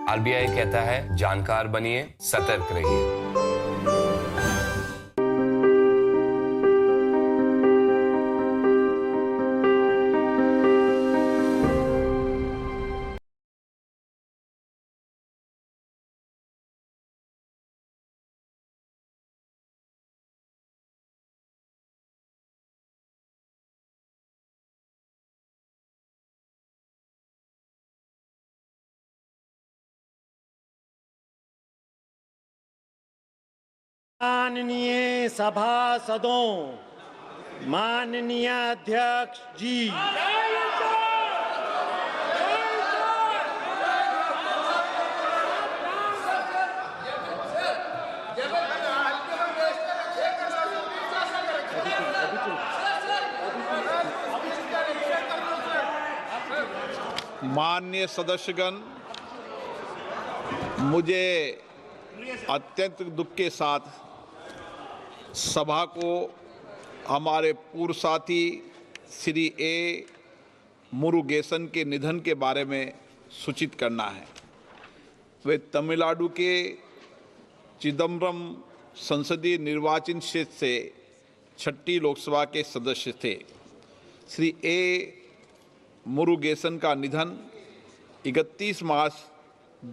RBI कहता है जानकार बनिए, सतर्क रहिए। माननीय सभासदों, माननीय अध्यक्ष जी, माननीय सदस्यगण, मुझे अत्यंत दुख के साथ सभा को हमारे पूर्व साथी श्री ए मुरुगेसन के निधन के बारे में सूचित करना है। वे तमिलनाडु के चिदम्बरम संसदीय निर्वाचन क्षेत्र से 6ठी लोकसभा के सदस्य थे। श्री ए मुरुगेसन का निधन 31 मार्च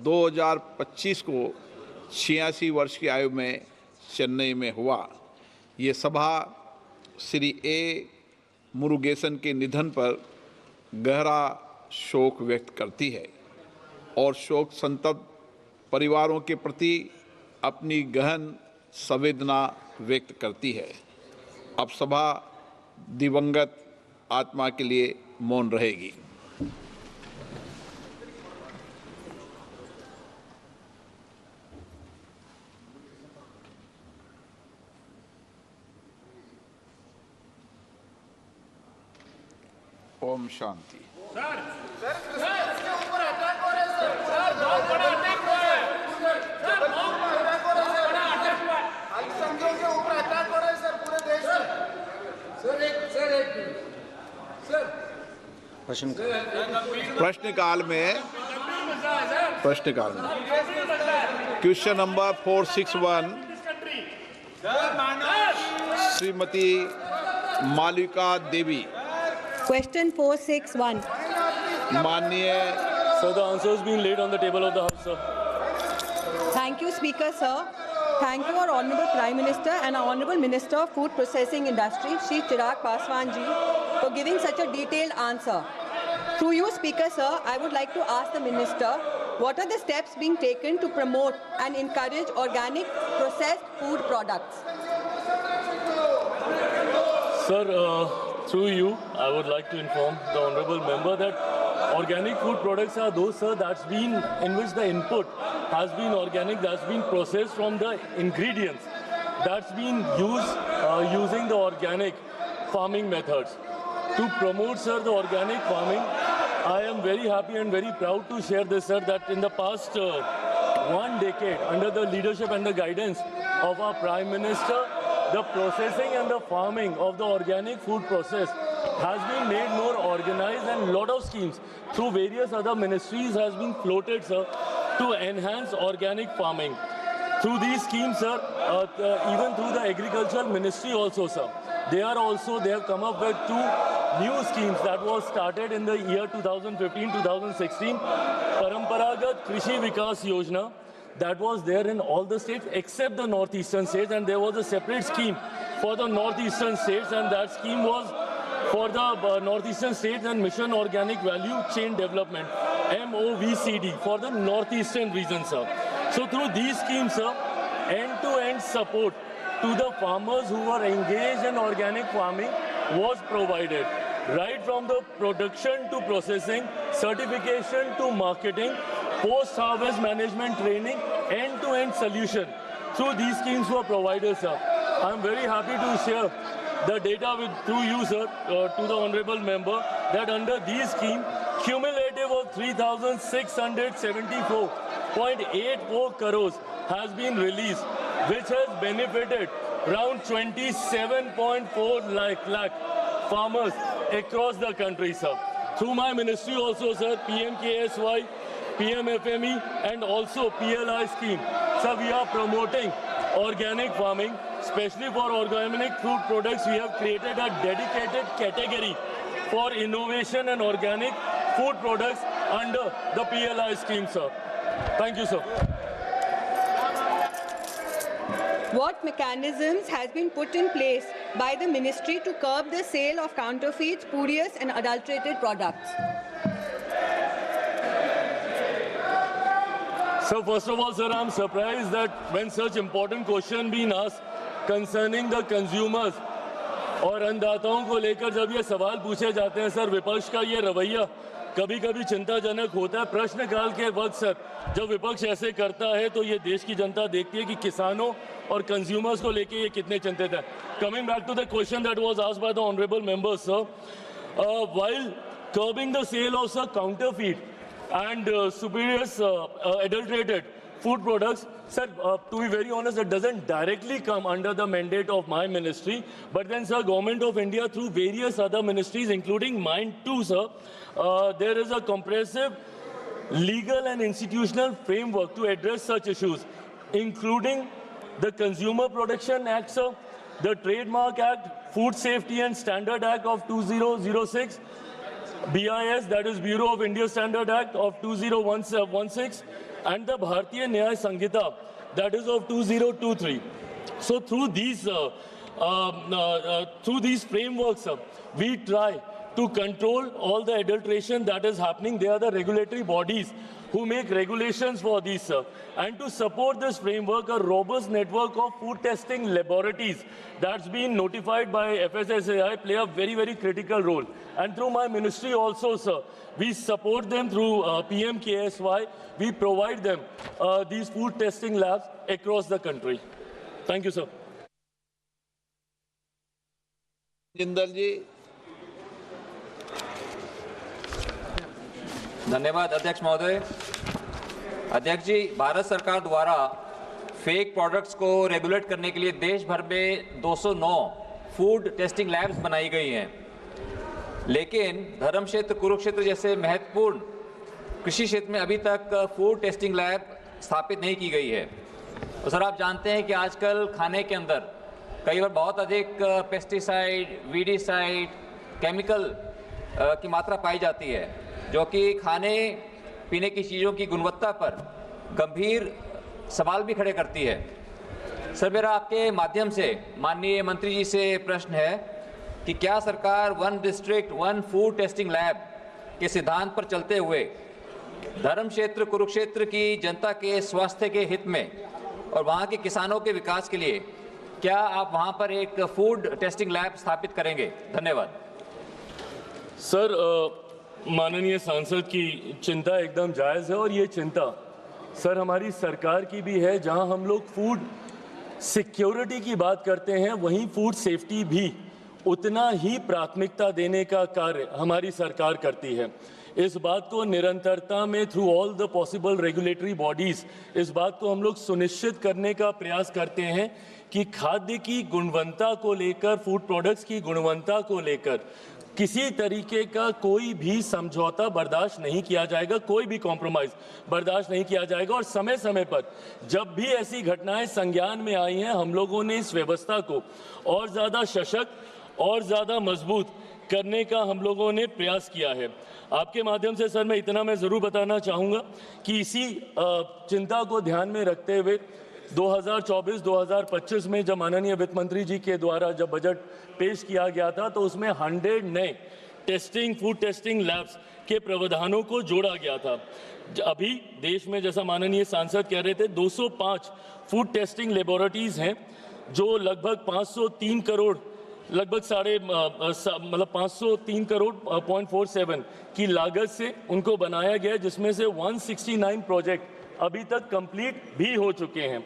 2025 को 86 वर्ष की आयु में चेन्नई में हुआ। ये सभा श्री ए मुरुगेसन के निधन पर गहरा शोक व्यक्त करती है और शोक संतप्त परिवारों के प्रति अपनी गहन संवेदना व्यक्त करती है। अब सभा दिवंगत आत्मा के लिए मौन रहेगी। ओम शांति। प्रश्नकाल में क्वेश्चन नंबर 461 श्रीमती मालिका देवी। Question 461. माननीय Sir, the answer has been laid on the table of the House, sir. Thank you, Speaker, sir. Thank you, our Honorable Prime Minister and our Honorable Minister of Food Processing Industry, Shri Chirag Paswan ji, for giving such a detailed answer. Through you, Speaker, sir, I would like to ask the Minister, what are the steps being taken to promote and encourage organic processed food products? Sir, through you, I would like to inform the honourable member that organic food products are those, sir, in which the input has been organic, that's been processed from the ingredients that's been used using the organic farming methods. To promote, sir, the organic farming, I am very happy and very proud to share this, sir, that in the past 1 decade, under the leadership and the guidance of our Prime Minister, the processing and the farming of the organic food process has been made more organized, and a lot of schemes through various other ministries has been floated, sir, to enhance organic farming. Through these schemes, sir, even through the agricultural ministry also, sir, they have come up with 2 new schemes that was started in the year 2015-2016, Paramparagat Krishi Vikas Yojana, that was there in all the states except the northeastern states, and there was a separate scheme for the northeastern states, and that scheme was for the northeastern states and Mission Organic Value Chain Development, MOVCD, for the northeastern region, sir. So through these schemes, sir, end-to-end support to the farmers who were engaged in organic farming was provided, right from the production to processing, certification to marketing, post-harvest management training, end-to-end solution. Through these schemes were provided, sir. I am very happy to share the data through you, sir, to the honourable member, that under these schemes, cumulative of 3,674.84 crores has been released, which has benefited around 27.4 lakh farmers across the country, sir. Through my ministry also, sir, PMKSY PMFME and also PLI scheme. So we are promoting organic farming, especially for organic food products. We have created a dedicated category for innovation and organic food products under the PLI scheme, sir. Thank you, sir. What mechanisms has been put in place by the ministry to curb the sale of counterfeits, spurious and adulterated products? So first of all, sir, I'm surprised that when such important question being asked concerning the consumers और अन्नदाताओं को लेकर जब ये सवाल पूछे जाते हैं, sir, विपक्ष का ये रवैया कभी कभी चिंताजनक होता है। प्रश्नकाल के वक्त सर जब विपक्ष ऐसे करता है तो ये देश की जनता देखती है कि किसानों और कंज्यूमर्स को लेके ये कितने चिंतित हैं। Coming back to the question that was asked by the honourable members, sir, while curbing the sale of sir counterfeit and spurious adulterated food products, sir, to be very honest, it doesn't directly come under the mandate of my ministry, but then, sir, Government of India through various other ministries, including mine too, sir, there is a comprehensive legal and institutional framework to address such issues, including the Consumer Protection Act, sir, the Trademark Act, Food Safety and Standard Act of 2006, BIS, that is Bureau of India Standard Act of 2016, and the Bharatiya Nyaya Sanghita, that is of 2023. So through these frameworks, we try to control all the adulteration that is happening. They are the regulatory bodies who make regulations for these, and to support this framework, a robust network of food testing laboratories that's been notified by FSSAI play a very, very critical role. And through my ministry also, sir, we support them through PMKSY. We provide them these food testing labs across the country. Thank you, sir. Jindal ji. धन्यवाद अध्यक्ष महोदय। अध्यक्ष जी, भारत सरकार द्वारा fake products को regulate करने के लिए देश भर में 209 फूड टेस्टिंग लैब्स बनाई गई हैं, लेकिन धर्म क्षेत्र कुरुक्षेत्र जैसे महत्वपूर्ण कृषि क्षेत्र में अभी तक फूड टेस्टिंग लैब स्थापित नहीं की गई है। तो सर, आप जानते हैं कि आजकल खाने के अंदर कई बार बहुत अधिक पेस्टिसाइड, वीडिसाइड, केमिकल की मात्रा पाई जाती है, जो कि खाने पीने की चीज़ों की गुणवत्ता पर गंभीर सवाल भी खड़े करती है। सर, मेरा आपके माध्यम से माननीय मंत्री जी से प्रश्न है कि क्या सरकार one district one food testing lab के सिद्धांत पर चलते हुए धर्म क्षेत्र कुरुक्षेत्र की जनता के स्वास्थ्य के हित में और वहाँ के किसानों के विकास के लिए क्या आप वहाँ पर एक फूड टेस्टिंग लैब स्थापित करेंगे? धन्यवाद। सर, माननीय सांसद की चिंता एकदम जायज़ है और ये चिंता सर हमारी सरकार की भी है। जहां हम लोग फूड सिक्योरिटी की बात करते हैं, वहीं फूड सेफ्टी भी उतना ही प्राथमिकता देने का कार्य हमारी सरकार करती है। इस बात को निरंतरता में through all the possible regulatory bodies इस बात को हम लोग सुनिश्चित करने का प्रयास करते हैं कि खाद्य की गुणवत्ता को लेकर, फूड प्रोडक्ट्स की गुणवत्ता को लेकर किसी तरीके का कोई भी समझौता बर्दाश्त नहीं किया जाएगा, कोई भी कॉम्प्रोमाइज़ बर्दाश्त नहीं किया जाएगा। और समय समय पर जब भी ऐसी घटनाएं संज्ञान में आई हैं, हम लोगों ने इस व्यवस्था को और ज़्यादा सशक्त और ज़्यादा मजबूत करने का हम लोगों ने प्रयास किया है। आपके माध्यम से सर मैं इतना मैं ज़रूर बताना चाहूँगा कि इसी चिंता को ध्यान में रखते हुए 2024-2025 में जब माननीय वित्त मंत्री जी के द्वारा जब बजट पेश किया गया था, तो उसमें 100 नए फूड टेस्टिंग लैब्स के प्रावधानों को जोड़ा गया था। अभी देश में, जैसा माननीय सांसद कह रहे थे, 205 फूड टेस्टिंग लेबोरेटरीज हैं, जो लगभग 503 करोड़ लगभग 503 करोड़ 0.47 की लागत से उनको बनाया गया, जिसमें से 169 प्रोजेक्ट अभी तक कंप्लीट भी हो चुके हैं।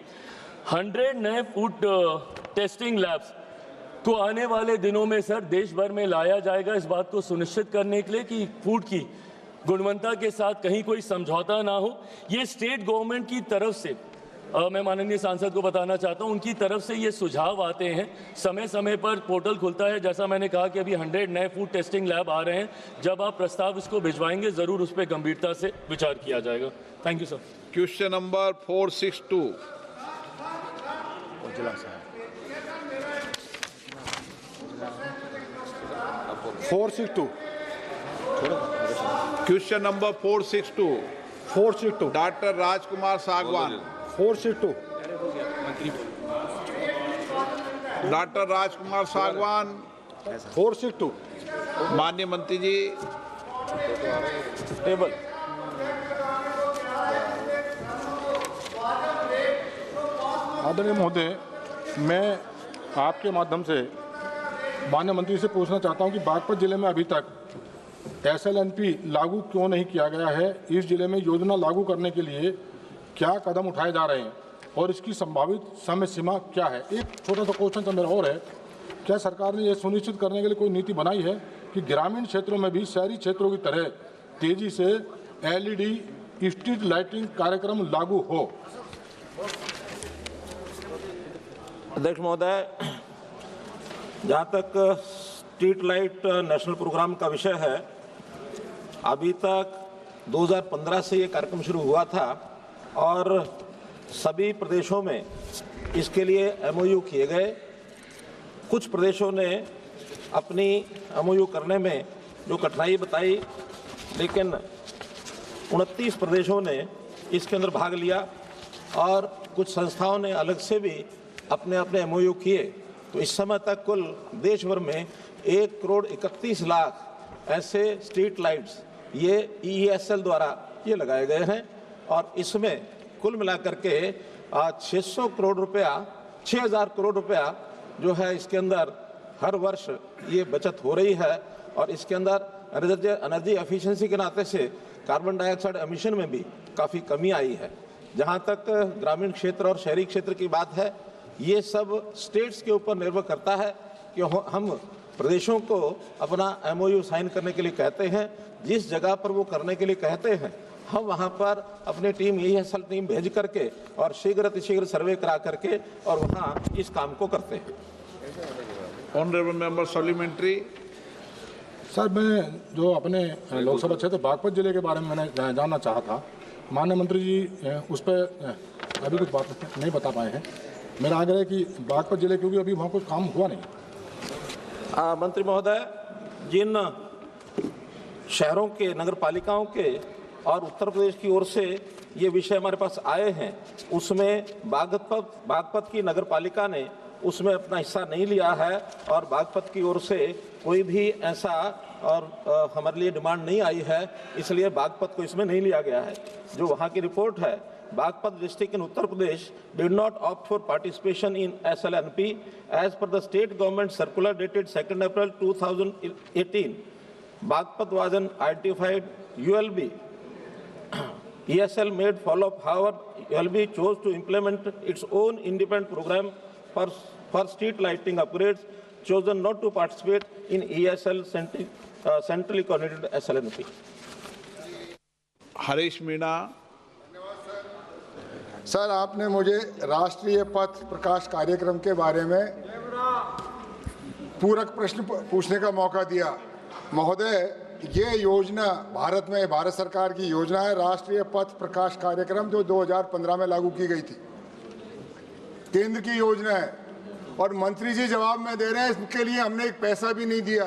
100 नए फूड टेस्टिंग लैब्स को आने वाले दिनों में सर देश भर में लाया जाएगा, इस बात को सुनिश्चित करने के लिए कि फूड की गुणवत्ता के साथ कहीं कोई समझौता ना हो। ये स्टेट गवर्नमेंट की तरफ से मैं माननीय सांसद को बताना चाहता हूं, उनकी तरफ से ये सुझाव आते हैं, समय समय पर पोर्टल खुलता है। जैसा मैंने कहा कि अभी 100 नए फूड टेस्टिंग लैब आ रहे हैं। जब आप प्रस्ताव इसको भिजवाएंगे ज़रूर उस पर गंभीरता से विचार किया जाएगा। Thank you sir. Question number 462। Question number 462 doctor Rajkumar Sangwan. 462 doctor Rajkumar Sangwan. 462 माननीय मंत्री जी टेबल। आदरणीय महोदय, मैं आपके माध्यम से माननीय मंत्री से पूछना चाहता हूं कि बागपत जिले में अभी तक SLNP लागू क्यों नहीं किया गया है। इस जिले में योजना लागू करने के लिए क्या कदम उठाए जा रहे हैं और इसकी संभावित समय सीमा क्या है। एक छोटा सा क्वेश्चन तो मेरा और है, क्या सरकार ने यह सुनिश्चित करने के लिए कोई नीति बनाई है कि ग्रामीण क्षेत्रों में भी शहरी क्षेत्रों की तरह तेजी से LED स्ट्रीट लाइटिंग कार्यक्रम लागू हो। अध्यक्ष महोदय, जहाँ तक स्ट्रीट लाइट नेशनल प्रोग्राम का विषय है, अभी तक 2015 से ये कार्यक्रम शुरू हुआ था और सभी प्रदेशों में इसके लिए MOU किए गए। कुछ प्रदेशों ने अपनी MOU करने में जो कठिनाई बताई, लेकिन 29 प्रदेशों ने इसके अंदर भाग लिया और कुछ संस्थाओं ने अलग से भी अपने अपने MOU किए। तो इस समय तक कुल देश भर में 1,31,00,000 ऐसे स्ट्रीट लाइट्स ये EESL द्वारा ये लगाए गए हैं और इसमें कुल मिलाकर के 600 करोड़ रुपया, 6,000 करोड़ रुपया जो है इसके अंदर हर वर्ष ये बचत हो रही है और इसके अंदर एनर्जी एफिशिएंसी के नाते से कार्बन डाइऑक्साइड एमिशन में भी काफ़ी कमी आई है। जहाँ तक ग्रामीण क्षेत्र और शहरी क्षेत्र की बात है, ये सब स्टेट्स के ऊपर निर्भर करता है कि हम प्रदेशों को अपना MOU साइन करने के लिए कहते हैं। जिस जगह पर वो करने के लिए कहते हैं, हम वहाँ पर अपनी टीम EESL टीम भेज करके और शीघ्र सर्वे करा करके और वहाँ इस काम को करते हैं। Honourable member supplementary. सर, मैं जो अपने लोकसभा क्षेत्र बागपत जिले के बारे में मैंने जानना चाहा था, माननीय मंत्री जी उस पर अभी कुछ बात नहीं बता पाए हैं। मेरा आग्रह है कि बागपत जिले, क्योंकि अभी वहाँ कुछ काम हुआ नहीं। मंत्री महोदय, जिन शहरों के, नगर पालिकाओं के और उत्तर प्रदेश की ओर से ये विषय हमारे पास आए हैं, उसमें बागपत की नगर पालिका ने उसमें अपना हिस्सा नहीं लिया है और बागपत की ओर से कोई भी ऐसा और हमारे लिए डिमांड नहीं आई है, इसलिए बागपत को इसमें नहीं लिया गया है। जो वहाँ की रिपोर्ट है, Bagpat district in Uttar Pradesh did not opt for participation in SLNP as per the state government circular dated 2nd April 2018. Bagpat was an identified ULB. ESL made follow-up, however, ULB chose to implement its own independent program for street lighting upgrades, chosen not to participate in ESL centrally coordinated SLNP. Harish Meena. Sir, आपने मुझे राष्ट्रीय पथ प्रकाश कार्यक्रम के बारे में पूरक प्रश्न पूछने का मौका दिया। महोदय, ये योजना भारत सरकार की योजना है, राष्ट्रीय पथ प्रकाश कार्यक्रम, जो 2015 में लागू की गई थी। केंद्र की योजना है और मंत्री जी जवाब में दे रहे हैं इसके लिए हमने एक पैसा भी नहीं दिया।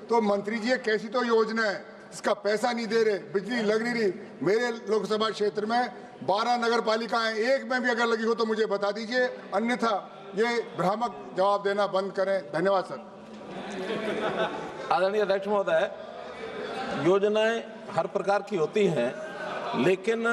तो मंत्री जी, ये कैसी तो योजना है, इसका पैसा नहीं दे रहे, बिजली लग नहीं रही। मेरे लोकसभा क्षेत्र में 12 नगर पालिकाएं, एक में भी अगर लगी हो तो मुझे बता दीजिए, अन्यथा ये भ्रामक जवाब देना बंद करें। धन्यवाद सर। आदरणीय अध्यक्ष महोदय, योजनाएं हर प्रकार की होती हैं, लेकिन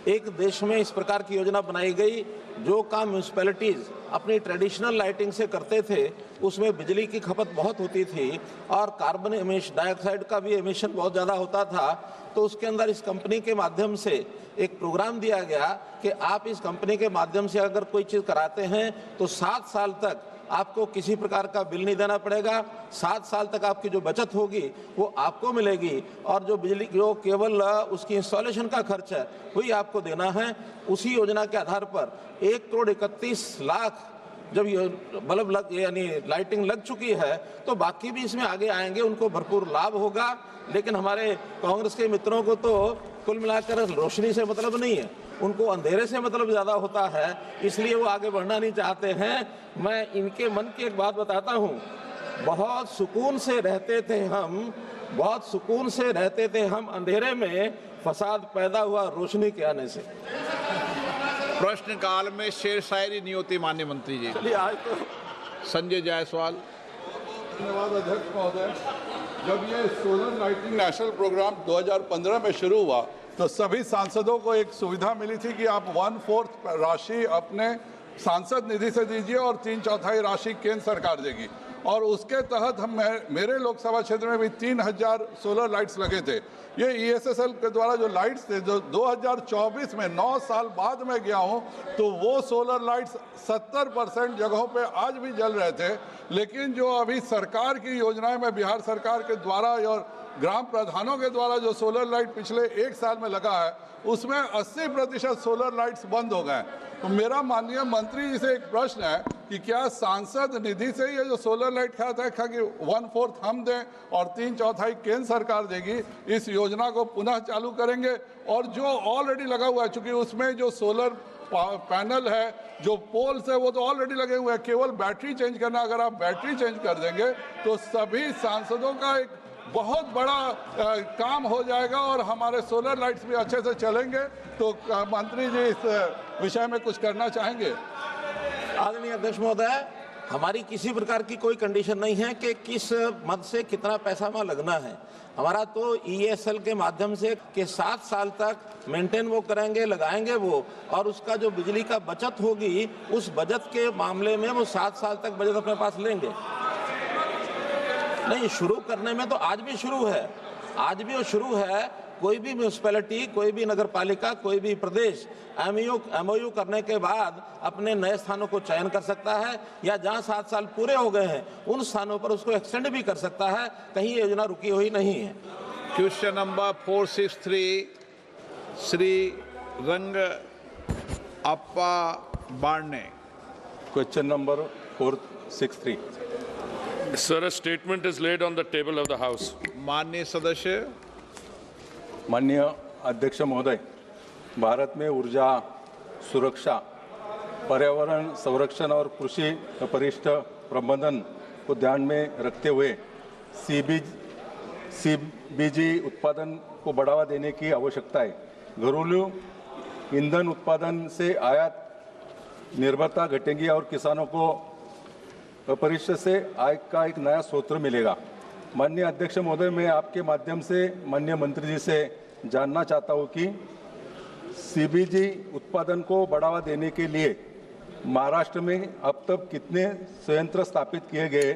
एक देश में इस प्रकार की योजना बनाई गई, जो काम म्यूनिसिपैलिटीज़ अपनी ट्रेडिशनल लाइटिंग से करते थे उसमें बिजली की खपत बहुत होती थी और कार्बन डाइऑक्साइड का भी एमिशन बहुत ज़्यादा होता था। तो उसके अंदर इस कंपनी के माध्यम से एक प्रोग्राम दिया गया कि आप इस कंपनी के माध्यम से अगर कोई चीज़ कराते हैं तो 7 साल तक आपको किसी प्रकार का बिल नहीं देना पड़ेगा। 7 साल तक आपकी जो बचत होगी वो आपको मिलेगी और जो बिजली जो केवल उसकी इंस्टॉलेशन का खर्च है वही आपको देना है। उसी योजना के आधार पर 1,31,00,000 जब ये बल्ब लग यानी लाइटिंग लग चुकी है तो बाकी भी इसमें आगे आएंगे, उनको भरपूर लाभ होगा। लेकिन हमारे कांग्रेस के मित्रों को तो कुल मिलाकर रोशनी से मतलब नहीं है, उनको अंधेरे से मतलब ज़्यादा होता है, इसलिए वो आगे बढ़ना नहीं चाहते हैं। मैं इनके मन की एक बात बताता हूँ, बहुत सुकून से रहते थे हम, बहुत सुकून से रहते थे हम अंधेरे में, फसाद पैदा हुआ रोशनी के आने से। प्रश्न काल में शेर शायरी नहीं होती माननीय मंत्री जी। चलिए आज तो संजय जायसवाल। धन्यवाद अध्यक्ष महोदय। जब ये सोलर लाइटिंग नेशनल प्रोग्राम 2015 में शुरू हुआ तो सभी सांसदों को एक सुविधा मिली थी कि आप 1/4 राशि अपने सांसद निधि से दीजिए और 3/4 राशि केंद्र सरकार देगी। और उसके तहत मेरे लोकसभा क्षेत्र में भी 3000 सोलर लाइट्स लगे थे। ये ESSL के द्वारा जो लाइट्स थे, जो 2024 में 9 साल बाद में गया हूँ तो वो सोलर लाइट्स 70% जगहों पे आज भी जल रहे थे। लेकिन जो अभी सरकार की योजनाएं में बिहार सरकार के द्वारा और ग्राम प्रधानों के द्वारा जो सोलर लाइट पिछले 1 साल में लगा है उसमें 80% सोलर लाइट्स बंद हो गए। तो मेरा माननीय मंत्री जी से एक प्रश्न है कि क्या सांसद निधि से ये जो सोलर लाइट खाता है कि 1/4 हम दें और 3/4 केंद्र सरकार देगी, इस योजना को पुनः चालू करेंगे? और जो ऑलरेडी लगा हुआ है, चूंकि उसमें जो सोलर पैनल है, जो पोल्स है वो तो ऑलरेडी लगे हुए हैं, केवल बैटरी चेंज करना। अगर आप बैटरी चेंज कर देंगे तो सभी सांसदों का एक बहुत बड़ा काम हो जाएगा और हमारे सोलर लाइट्स भी अच्छे से चलेंगे। तो मंत्री जी इस विषय में कुछ करना चाहेंगे? आदरणीय अध्यक्ष महोदय, हमारी किसी प्रकार की कोई कंडीशन नहीं है कि किस मद से कितना पैसा वहाँ लगना है। हमारा तो ESL के माध्यम से कि 7 साल तक मेंटेन वो करेंगे, लगाएंगे वो, और उसका जो बिजली का बचत होगी उस बचत के मामले में वो 7 साल तक बचत अपने पास लेंगे। नहीं, शुरू करने में तो आज भी शुरू है, आज भी वो शुरू है। कोई भी म्यूनिसिपैलिटी, कोई भी नगर पालिका, कोई भी प्रदेश MOU करने के बाद अपने नए स्थानों को चयन कर सकता है या जहां 7 साल पूरे हो गए हैं उन स्थानों पर उसको एक्सटेंड भी कर सकता है। कहीं ये योजना रुकी हुई नहीं है। क्वेश्चन नंबर 463 श्री रंग अप्पा बारने। Question number 463. Sir, a statement is laid on the table of the House. माननीय सदस्य। माननीय अध्यक्ष महोदय, भारत में ऊर्जा सुरक्षा, पर्यावरण संरक्षण और कृषि परिष्ठ प्रबंधन को ध्यान में रखते हुए CBG उत्पादन को बढ़ावा देने की आवश्यकता है। घरेलू ईंधन उत्पादन से आयात निर्भरता घटेगी और किसानों को परिष्ठ से आय का एक नया स्रोत मिलेगा। माननीय अध्यक्ष महोदय, मैं आपके माध्यम से माननीय मंत्री जी से जानना चाहता हूं कि CBG उत्पादन को बढ़ावा देने के लिए महाराष्ट्र में अब तक कितने संयंत्र स्थापित किए गए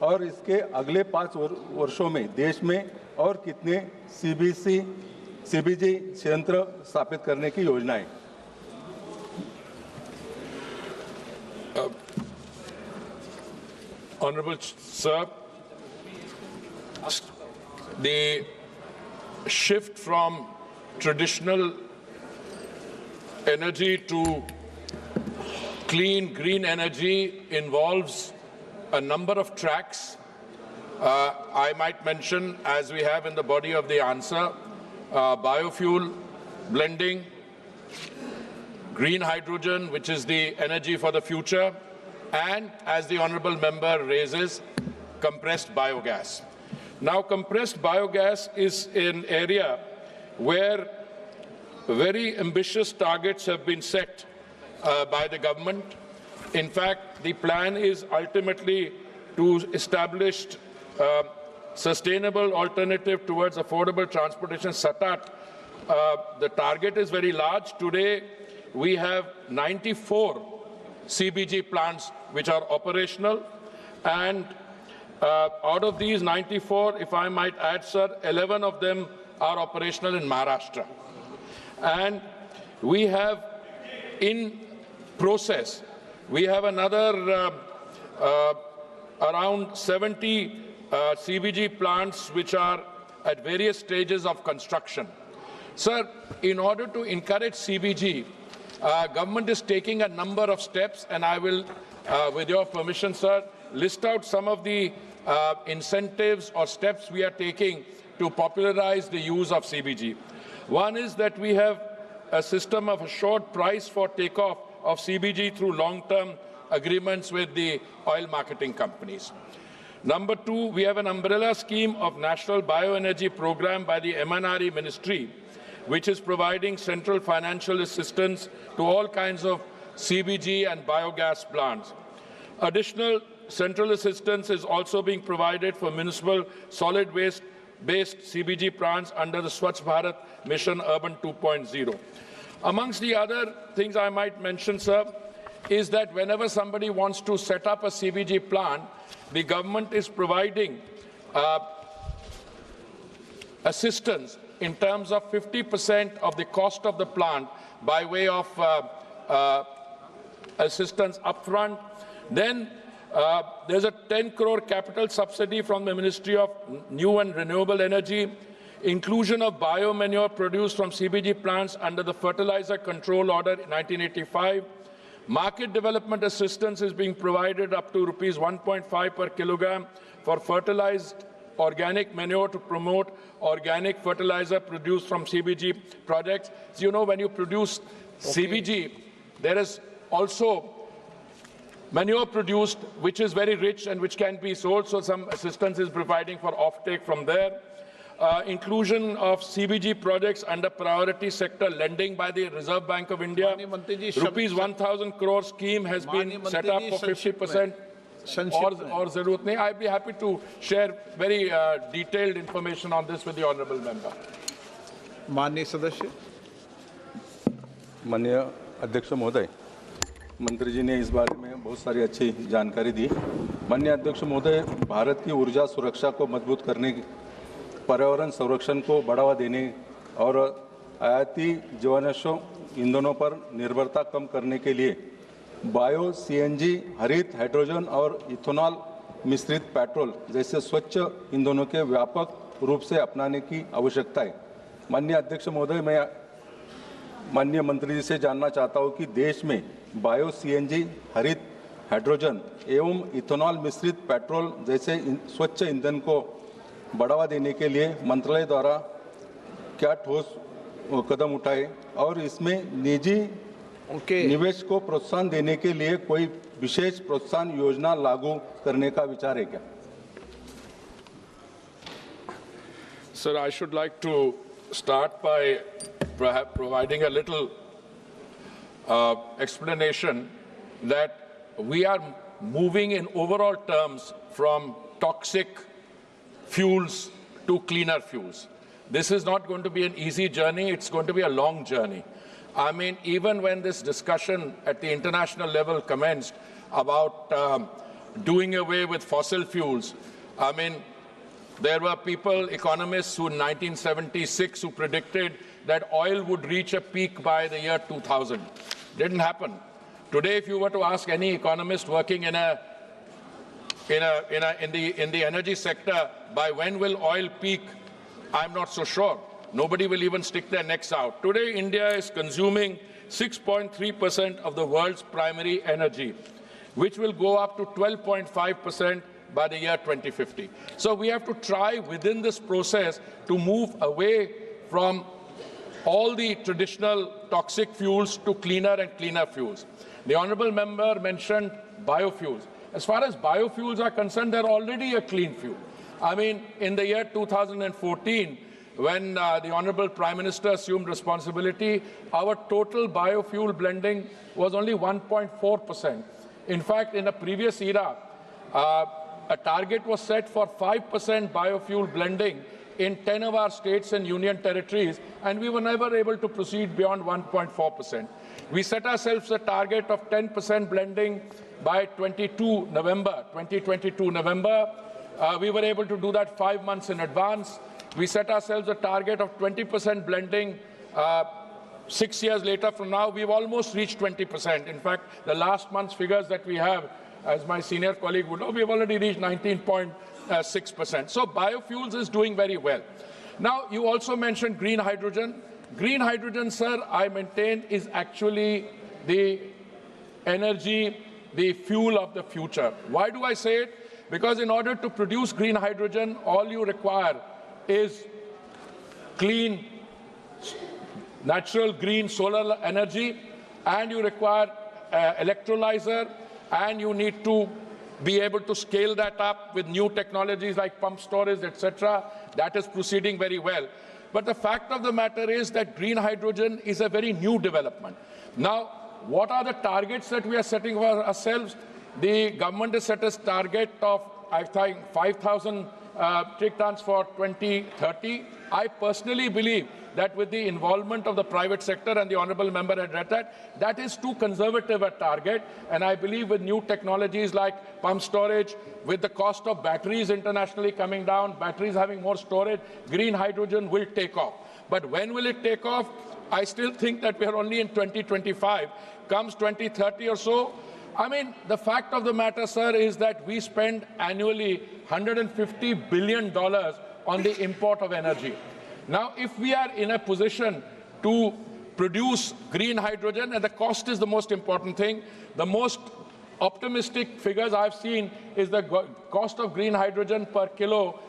और इसके अगले 5 वर्षों में देश में और कितने CBG संयंत्र स्थापित करने की योजना है? Honorable Sir, the shift from traditional energy to clean green energy involves a number of tracks. I might mention, as we have in the body of the answer, biofuel blending, green hydrogen, which is the energy for the future, and, as the honourable member raises, compressed biogas. Now, compressed biogas is an area where very ambitious targets have been set by the government. In fact, the plan is ultimately to establish sustainable alternative towards affordable transportation, SATAT. The target is very large. Today, we have 94 CBG plants which are operational, and out of these 94, if I might add, sir, 11 of them are operational in Maharashtra. And we have in process, we have another around 70 CBG plants which are at various stages of construction. Sir, in order to encourage CBG, government is taking a number of steps, and I will, with your permission, sir, list out some of the incentives or steps we are taking to popularize the use of CBG. One is that we have a system of assured price for takeoff of CBG through long-term agreements with the oil marketing companies. Number two, we have an umbrella scheme of National Bioenergy Program by the MNRE Ministry, which is providing central financial assistance to all kinds of CBG and biogas plants. Additional central assistance is also being provided for municipal solid waste-based CBG plants under the Swachh Bharat Mission Urban 2.0. Amongst the other things I might mention, sir, is that whenever somebody wants to set up a CBG plant, the government is providing assistance in terms of 50% of the cost of the plant by way of assistance upfront. Then there's a 10 crore capital subsidy from the Ministry of New and Renewable Energy, inclusion of biomanure produced from CBG plants under the Fertilizer Control Order 1985. Market development assistance is being provided up to rupees 1.5 per kilogram for fertilized organic manure to promote organic fertilizer produced from CBG projects. So, you know, when you produce CBG, there is also manure produced which is very rich and which can be sold, so some assistance is providing for offtake from there. Inclusion of CBG projects under priority sector lending by the Reserve Bank of India. Rupees 1,000 crore scheme has been set up for 50%. Or zaroot nahi. I'd be happy to share very detailed information on this with the honourable member. माननीय सदस्य, माननीय अध्यक्ष महोदय, मंत्री जी ने इस बारे में बहुत सारी अच्छी जानकारी दी। माननीय अध्यक्ष महोदय, भारत की ऊर्जा सुरक्षा को मजबूत करने, पर्यावरण संरक्षण को बढ़ावा देने और आयाती जीवाश्म ईंधनों पर निर्भरता कम करने के लिए बायो सीएनजी, हरित हाइड्रोजन और इथेनॉल मिश्रित पेट्रोल जैसे स्वच्छ ईंधनों के व्यापक रूप से अपनाने की आवश्यकता है। माननीय अध्यक्ष महोदय, मैं माननीय मंत्री जी से जानना चाहता हूं कि देश में बायो सीएनजी, हरित हाइड्रोजन एवं इथेनॉल मिश्रित पेट्रोल जैसे स्वच्छ ईंधन को बढ़ावा देने के लिए मंत्रालय द्वारा क्या ठोस कदम उठाए और इसमें निजी निवेश को प्रोत्साहन देने के लिए कोई विशेष प्रोत्साहन योजना लागू करने का विचार है क्या? Sir, I should like to start by perhaps providing a little explanation that we are moving in overall terms from toxic fuels to cleaner fuels. This is not going to be an easy journey, it's going to be a long journey. I mean, even when this discussion at the international level commenced about doing away with fossil fuels, I mean, there were people, economists who in 1976 who predicted that oil would reach a peak by the year 2000. Didn't happen. Today, if you were to ask any economist working in the energy sector, by when will oil peak, I'm not so sure. Nobody will even stick their necks out. Today, India is consuming 6.3% of the world's primary energy, which will go up to 12.5% by the year 2050. So we have to try within this process to move away from all the traditional toxic fuels to cleaner and cleaner fuels. The honourable member mentioned biofuels. As far as biofuels are concerned, they're already a clean fuel. I mean, in the year 2014, when the Honourable Prime Minister assumed responsibility, our total biofuel blending was only 1.4%. In fact, in a previous era, a target was set for 5% biofuel blending in 10 of our states and union territories, and we were never able to proceed beyond 1.4%. We set ourselves a target of 10% blending by 2022 November. We were able to do that 5 months in advance. We set ourselves a target of 20% blending 6 years later from now. We've almost reached 20%. In fact, the last month's figures that we have as my senior colleague would know, we have already reached 19.6%. So biofuels is doing very well. Now, you also mentioned green hydrogen. Green hydrogen, sir, I maintain is actually the energy, the fuel of the future. Why do I say it? Because in order to produce green hydrogen, all you require is clean, natural green solar energy, and you require electrolyzer, and you need to be able to scale that up with new technologies like pump storage, etc. That is proceeding very well. But the fact of the matter is that green hydrogen is a very new development. Now, what are the targets that we are setting for ourselves? The government has set a target of, I think, 5,000 metric tons for 2030. I personally believe that with the involvement of the private sector, and the honourable member had read that, that is too conservative a target. And I believe with new technologies like pump storage, with the cost of batteries internationally coming down, batteries having more storage, green hydrogen will take off. But when will it take off? I still think that we are only in 2025. Comes 2030 or so, I mean, the fact of the matter, sir, is that we spend annually $150 billion on the import of energy. Now, if we are in a position to produce green hydrogen, and the cost is the most important thing, the most optimistic figures I've seen is the cost of green hydrogen per kilo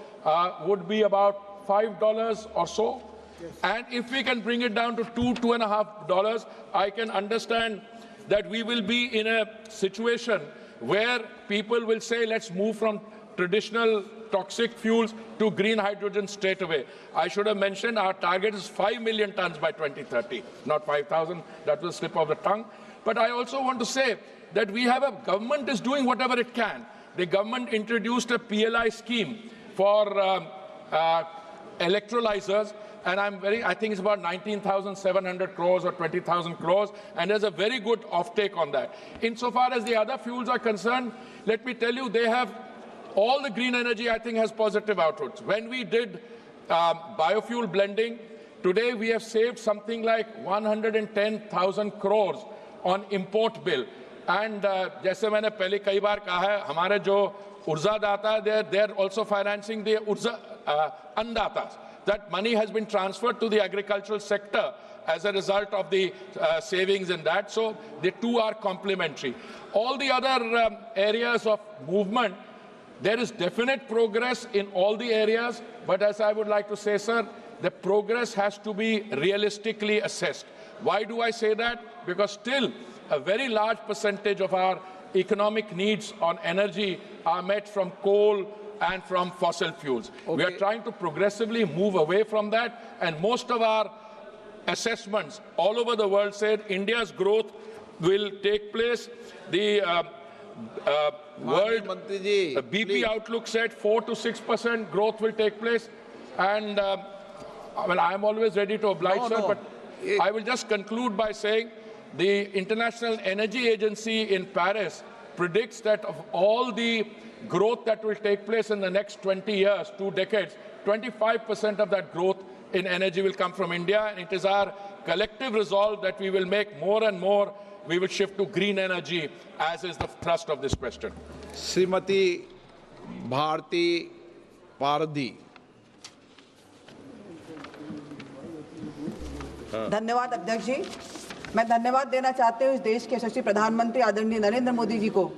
would be about $5 or so. Yes. And if we can bring it down to $2.5, I can understand that we will be in a situation where people will say, let's move from traditional toxic fuels to green hydrogen straight away. I should have mentioned our target is 5 million tons by 2030, not 5,000. That will slip off the tongue. But I also want to say that we have a government is doing whatever it can. The government introduced a PLI scheme for electrolyzers, and I think it's about 19,700 crores or 20,000 crores, and there's a very good offtake on that. Insofar as the other fuels are concerned, let me tell you, they have all the green energy, I think, has positive outputs. When we did biofuel blending, today we have saved something like 110,000 crores on import bill. And जैसे मैंने पहले कई बार कहा है, हमारे जो ऊर्जादाता, they're also financing the अन्नदाता. That money has been transferred to the agricultural sector as a result of the savings in that. So the two are complementary. All the other areas of movement, there is definite progress in all the areas. But as I would like to say, sir, the progress has to be realistically assessed. Why do I say that? Because still a very large percentage of our economic needs on energy are met from coal and from fossil fuels. Okay. We are trying to progressively move away from that, and most of our assessments all over the world said India's growth will take place. The World BP Outlook said 4 to 6% growth will take place, and well, I'm always ready to oblige, sir, but I will just conclude by saying the International Energy Agency in Paris predicts that of all the growth that will take place in the next 20 years, 2 decades, 25% of that growth in energy will come from India. And it is our collective resolve that we will make more and more, we will shift to green energy, as is the thrust of this question. Srimati Bharti Paradhi. धन्यवाद अध्यक्ष जी। मैं धन्यवाद देना चाहते हूँ इस देश के यशस्वी प्रधानमंत्री आदरणीय नरेंद्र मोदी जी को,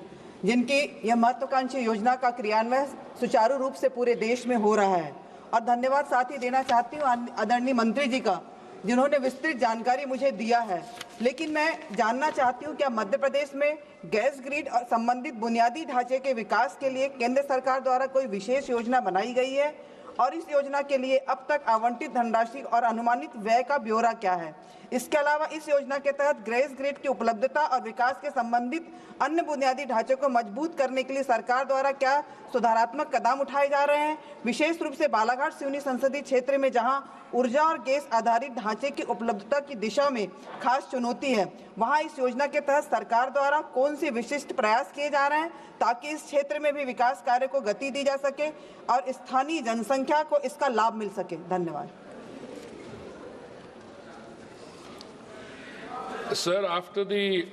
जिनकी यह महत्वाकांक्षी योजना का क्रियान्वयन सुचारू रूप से पूरे देश में हो रहा है। और धन्यवाद साथ ही देना चाहती हूँ आदरणीय मंत्री जी का, जिन्होंने विस्तृत जानकारी मुझे दिया है। लेकिन मैं जानना चाहती हूँ, क्या मध्य प्रदेश में गैस ग्रिड और संबंधित बुनियादी ढांचे के विकास के लिए केंद्र सरकार द्वारा कोई विशेष योजना बनाई गई है? और इस योजना के लिए अब तक आवंटित धनराशि और अनुमानित व्यय का ब्यौरा क्या है? इसके अलावा इस योजना के तहत गैस ग्रिड की उपलब्धता और विकास के संबंधित अन्य बुनियादी ढांचे को मजबूत करने के लिए सरकार द्वारा क्या सुधारात्मक कदम उठाए जा रहे हैं? विशेष रूप से बालाघाट सिवनी संसदीय क्षेत्र में जहां ऊर्जा और गैस आधारित ढांचे की उपलब्धता की दिशा में खास चुनौती है, वहां इस योजना के तहत सरकार द्वारा कौन से विशिष्ट प्रयास किए जा रहे हैं ताकि इस क्षेत्र में भी विकास कार्य को गति दी जा सके और स्थानीय जनसंख्या को इसका लाभ मिल सके? धन्यवाद। Sir, after the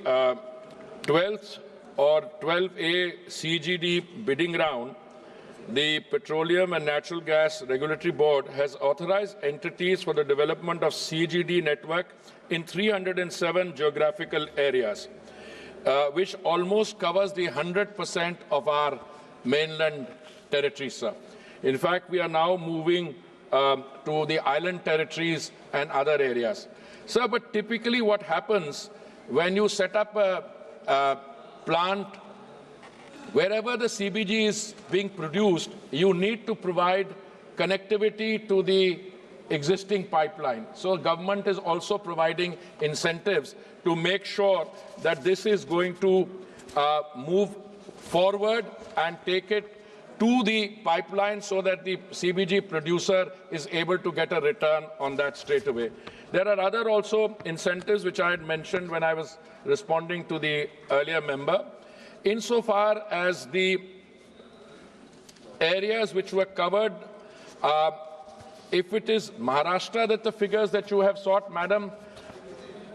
12th or 12A CGD bidding round, the Petroleum and Natural Gas Regulatory Board has authorized entities for the development of CGD network in 307 geographical areas, which almost covers the 100% of our mainland territory, sir. In fact, we are now moving to the island territories and other areas. Sir, but typically what happens when you set up a plant, wherever the CBG is being produced, you need to provide connectivity to the existing pipeline. So government is also providing incentives to make sure that this is going to move forward and take it to the pipeline so that the CBG producer is able to get a return on that straight away. There are other also incentives which I had mentioned when I was responding to the earlier member. Insofar as the areas which were covered, if it is Maharashtra that the figures that you have sought, Madam,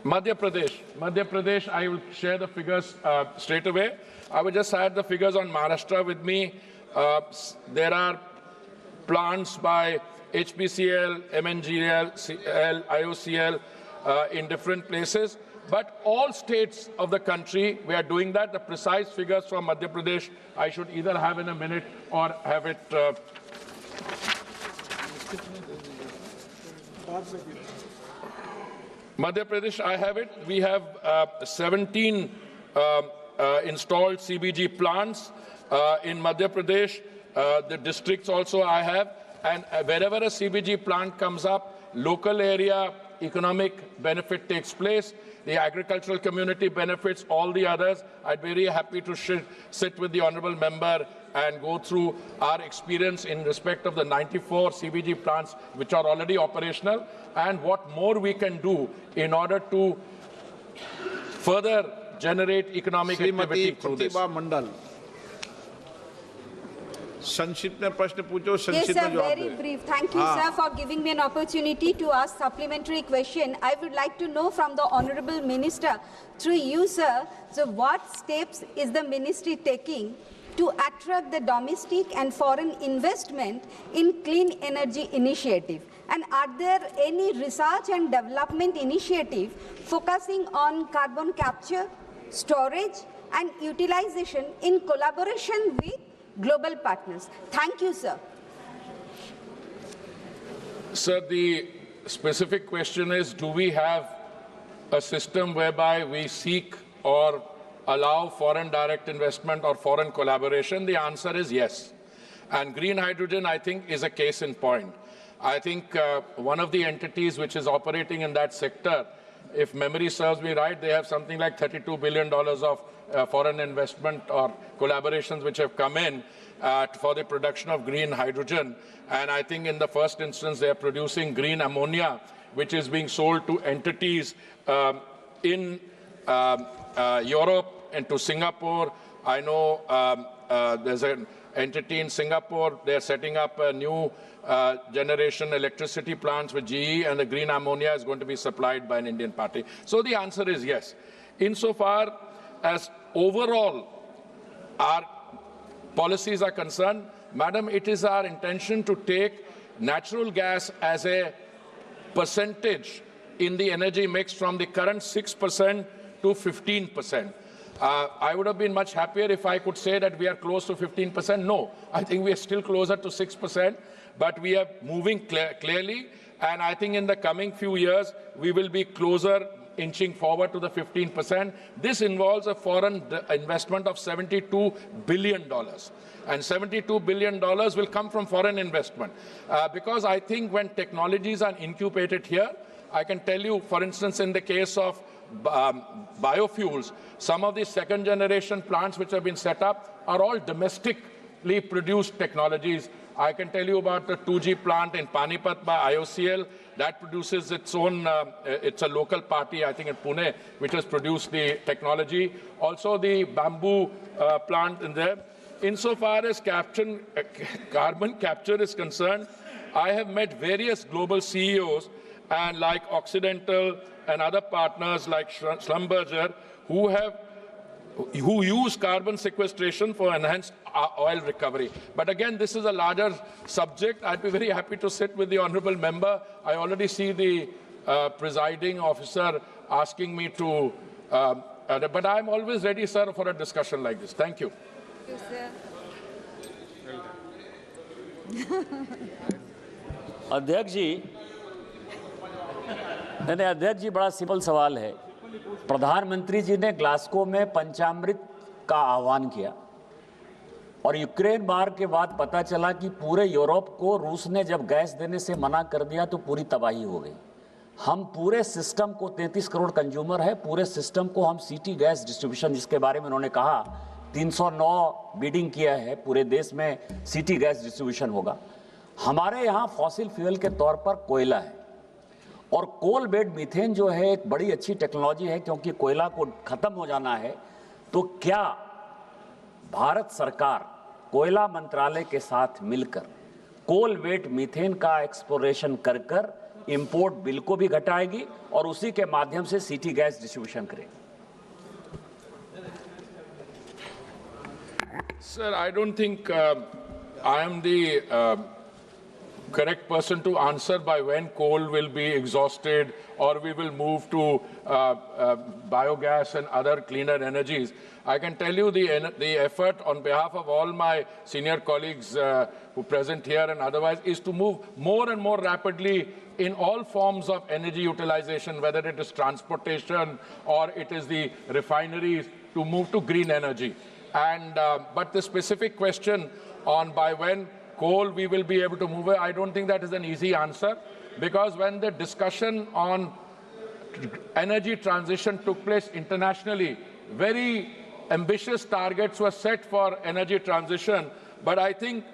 Madhya Pradesh, I will share the figures straight away. I will just add the figures on Maharashtra with me. There are plants by HPCL, MNGL, CL, IOCL in different places. But all states of the country, we are doing that. The precise figures from Madhya Pradesh, I should either have in a minute or have it. Madhya Pradesh, I have it. We have 17 installed CBG plants in Madhya Pradesh. The districts also I have. And wherever a CBG plant comes up, local area economic benefit takes place. The agricultural community benefits, all the others. I'd be very happy to sit with the honourable member and go through our experience in respect of the 94 CBG plants which are already operational and what more we can do in order to further generate economic activity through this. संक्षिप्त में प्रश्न पूछो, Yes, संक्षिप्त sir, में जवाब very they. brief. Thank you, sir, for giving me an opportunity to ask supplementary question. I would like to know from the Honorable Minister, through you, sir, so what steps is the ministry taking to attract the domestic and foreign investment in clean energy initiative? And are there any research and development initiative focusing on carbon capture, storage, and utilization in collaboration with global partners? Thank you, sir. Sir, the specific question is, do we have a system whereby we seek or allow foreign direct investment or foreign collaboration? The answer is yes. And green hydrogen, I think, is a case in point. I think one of the entities which is operating in that sector, if memory serves me right, they have something like $32 billion of foreign investment or collaborations which have come in for the production of green hydrogen. And I think in the first instance, they are producing green ammonia, which is being sold to entities in Europe and to Singapore. I know there's an entity in Singapore. They're setting up a new generation electricity plants with GE, and the green ammonia is going to be supplied by an Indian party. So the answer is yes. Insofar as overall our policies are concerned, Madam, it is our intention to take natural gas as a percentage in the energy mix from the current 6% to 15%. I would have been much happier if I could say that we are close to 15%. No, I think we are still closer to 6%, but we are moving clearly, and I think in the coming few years we will be closer, inching forward to the 15%. This involves a foreign investment of $72 billion. And $72 billion will come from foreign investment. Because I think when technologies are incubated here, I can tell you, for instance, in the case of biofuels, some of the second generation plants which have been set up are all domestically produced technologies. I can tell you about the 2G plant in Panipat by IOCL that produces its own, it's a local party, I think in Pune, which has produced the technology. Also the bamboo plant in there. Insofar as carbon capture is concerned, I have met various global CEOs and like Occidental and other partners like Schlumberger who have who use carbon sequestration for enhanced oil recovery. But again, this is a larger subject. I'd be very happy to sit with the honourable member. I already see the presiding officer asking me to, but I'm always ready, sir, for a discussion like this. Thank you. Thank you, sir. अध्यक्ष जी, नहीं अध्यक्ष जी, बड़ा simple सवाल है। प्रधानमंत्री जी ने Glasgow में पंचामृत का आह्वान किया और यूक्रेन वार के बाद पता चला कि पूरे यूरोप को रूस ने जब गैस देने से मना कर दिया तो पूरी तबाही हो गई। हम पूरे सिस्टम को 33 करोड़ कंज्यूमर है, पूरे सिस्टम को हम सिटी गैस डिस्ट्रीब्यूशन, जिसके बारे में उन्होंने कहा 309 बिडिंग किया है, पूरे देश में सिटी गैस डिस्ट्रीब्यूशन होगा। हमारे यहाँ फॉसिल फ्यूल के तौर पर कोयला है और कोल बेड मीथेन जो है एक बड़ी अच्छी टेक्नोलॉजी है, क्योंकि कोयला को खत्म हो जाना है। तो क्या भारत सरकार कोयला मंत्रालय के साथ मिलकर कोल बेड मीथेन का एक्सप्लोरेशन कर इंपोर्ट बिल को भी घटाएगी और उसी के माध्यम से सिटी गैस डिस्ट्रीब्यूशन करेगी? Sir, I don't think I am the correct person to answer by when coal will be exhausted or we will move to biogas and other cleaner energies. I can tell you the effort on behalf of all my senior colleagues who present here and otherwise is to move more and more rapidly in all forms of energy utilization, whether it is transportation or it is the refineries, to move to green energy. And but the specific question on by when coal we will be able to move it, I don't think that is an easy answer, because when the discussion on energy transition took place internationally, very ambitious targets were set for energy transition, but I think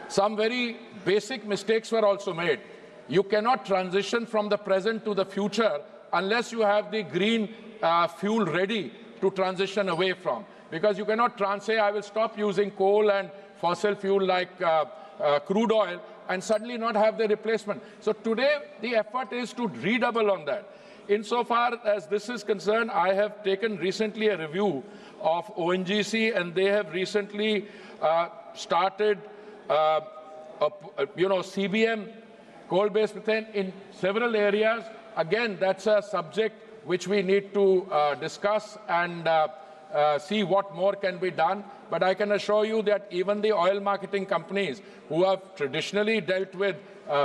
some very basic mistakes were also made. You cannot transition from the present to the future unless you have the green fuel ready to transition away from. Because you cannot say, I will stop using coal and fossil fuel like crude oil and suddenly not have the replacement. So today the effort is to redouble on that. Insofar as this is concerned, I have taken recently a review of ONGC, and they have recently started, CBM, coal-based methane, in several areas. Again, that's a subject which we need to discuss and see what more can be done. But I can assure you that even the oil marketing companies who have traditionally dealt with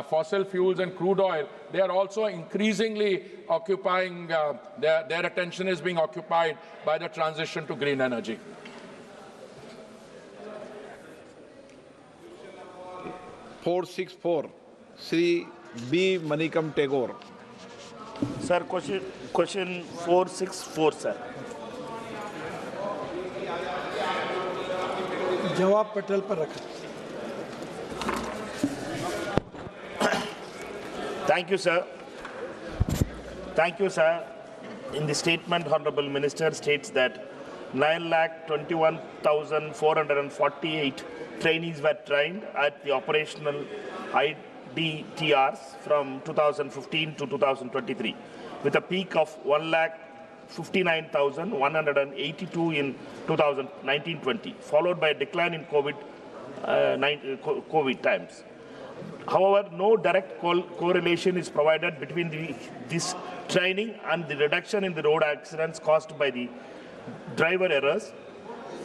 fossil fuels and crude oil, they are also increasingly occupying, their attention is being occupied by the transition to green energy. (464) Shri B. Manikam Tagore. Sir, question 464, sir. जवाब पटेल पर रखें. Thank you, sir. Thank you, sir. In the statement, Honorable Minister states that 9,21,448 trainees were trained at the operational IDTRs from 2015 to 2023, with a peak of 1,59,182 in 2019-20, followed by a decline in COVID times. However, no direct correlation is provided between this training and the reduction in the road accidents caused by the driver errors.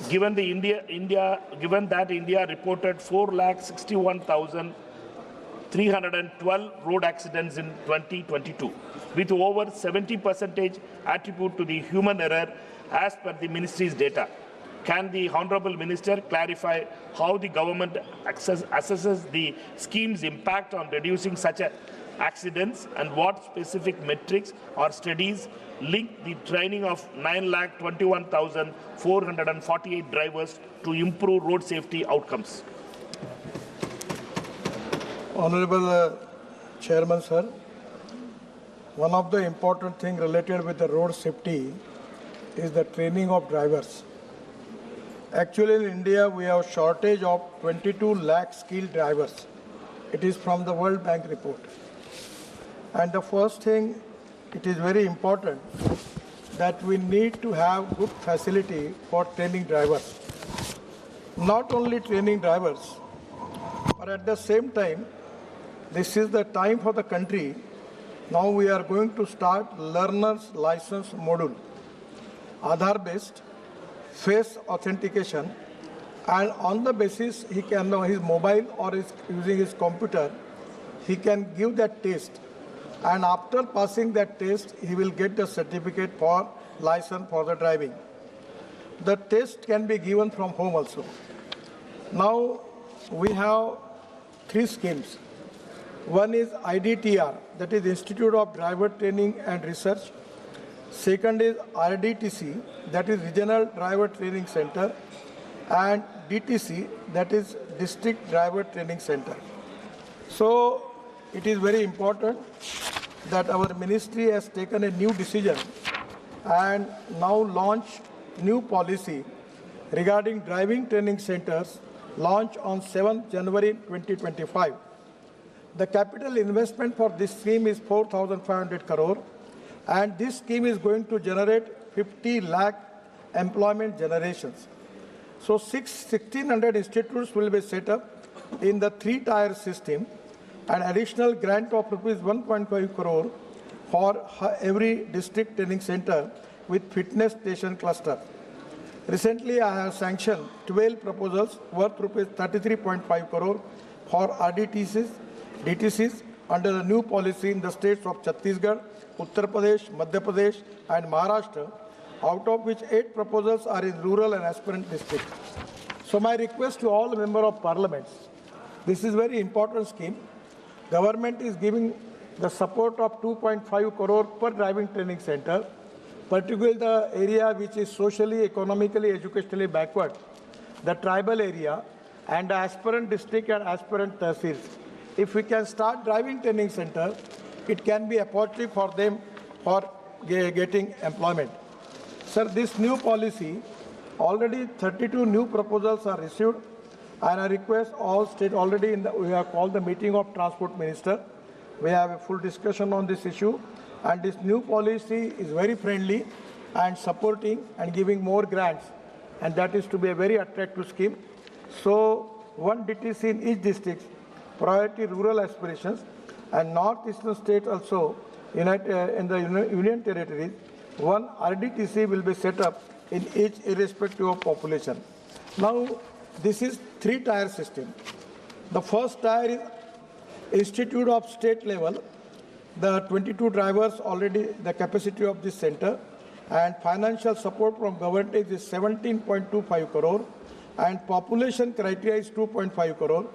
Given that India reported 4,61,312 road accidents in 2022, with over 70% attributed to the human error as per the ministry's data. Can the Honourable Minister clarify how the government assesses the scheme's impact on reducing such accidents, and what specific metrics or studies link the training of 9,21,448 drivers to improve road safety outcomes? Honorable Chairman, sir, one of the important things related with the road safety is the training of drivers. Actually, in India, we have a shortage of 22 lakh skilled drivers. It is from the World Bank report. And the first thing, it is very important that we need to have good facility for training drivers. Not only training drivers, but at the same time, this is the time for the country. Now we are going to start learner's license module, Aadhaar-based, face authentication, and on the basis he can know his mobile or using his computer, he can give that test, and after passing that test, he will get the certificate for license for the driving. The test can be given from home also. Now we have 3 schemes. One is IDTR, that is Institute of Driver Training and Research. Second is RDTC, that is Regional Driver Training Center, and DTC, that is District Driver Training Center. So it is very important that our ministry has taken a new decision and now launched new policy regarding driving training centers, launched on 7th January 2025. The capital investment for this scheme is 4,500 crore, and this scheme is going to generate 50 lakh employment generations. So 1,600 institutes will be set up in the 3-tier system, an additional grant of rupees 1.5 crore for every district training center with fitness station cluster. Recently, I have sanctioned 12 proposals worth rupees 33.5 crore for RDTCs, DTCs under the new policy in the states of Chhattisgarh, Uttar Pradesh, Madhya Pradesh, and Maharashtra, out of which 8 proposals are in rural and aspirant districts. So my request to all members of parliament, this is very important scheme. Government is giving the support of 2.5 crore per driving training center, particularly the area which is socially, economically, educationally backward, the tribal area, and the aspirant district and aspirant tehsils. If we can start driving training center, it can be a opportunity for them for getting employment. Sir, this new policy, already 32 new proposals are received, and I request all state already we have called the meeting of Transport Minister. We have a full discussion on this issue, and this new policy is very friendly and supporting and giving more grants, and that is to be a very attractive scheme. So, 1 DTC in each district, priority rural aspirations, and northeastern states also, in the union territories, 1 RDTC will be set up in each irrespective of population. Now, this is 3-tier system. The first tier is institute of state level. The 22 drivers already the capacity of this center, and financial support from government is 17.25 crore, and population criteria is 2.5 crore.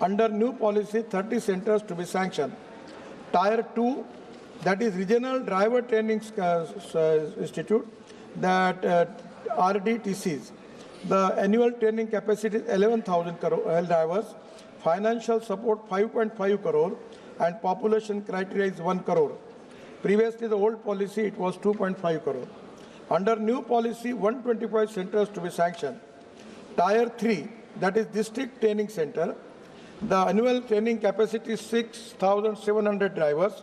Under new policy, 30 centers to be sanctioned. Tier 2, that is Regional Driver Training Institute, that RDTCs. The annual training capacity is 11,000 drivers, financial support 5.5 crore, and population criteria is 1 crore. Previously, the old policy, it was 2.5 crore. Under new policy, 125 centers to be sanctioned. Tier 3, that is District Training Center. The annual training capacity is 6,700 drivers.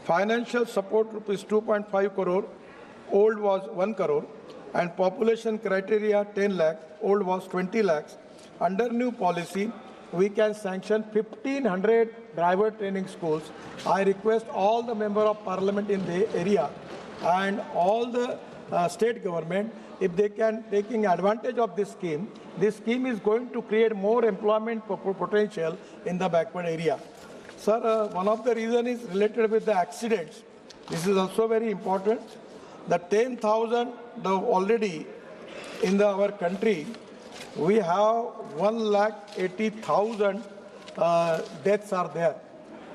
Financial support rupees 2.5 crore, old was 1 crore, and population criteria 10 lakh, old was 20 lakhs. Under new policy, we can sanction 1,500 driver training schools. I request all the members of parliament in the area and all the state government, if they can taking advantage of this scheme is going to create more employment potential in the backward area. Sir, one of the reasons is related with the accidents. This is also very important. The 10,000 already in our country, we have 1,80,000 deaths are there.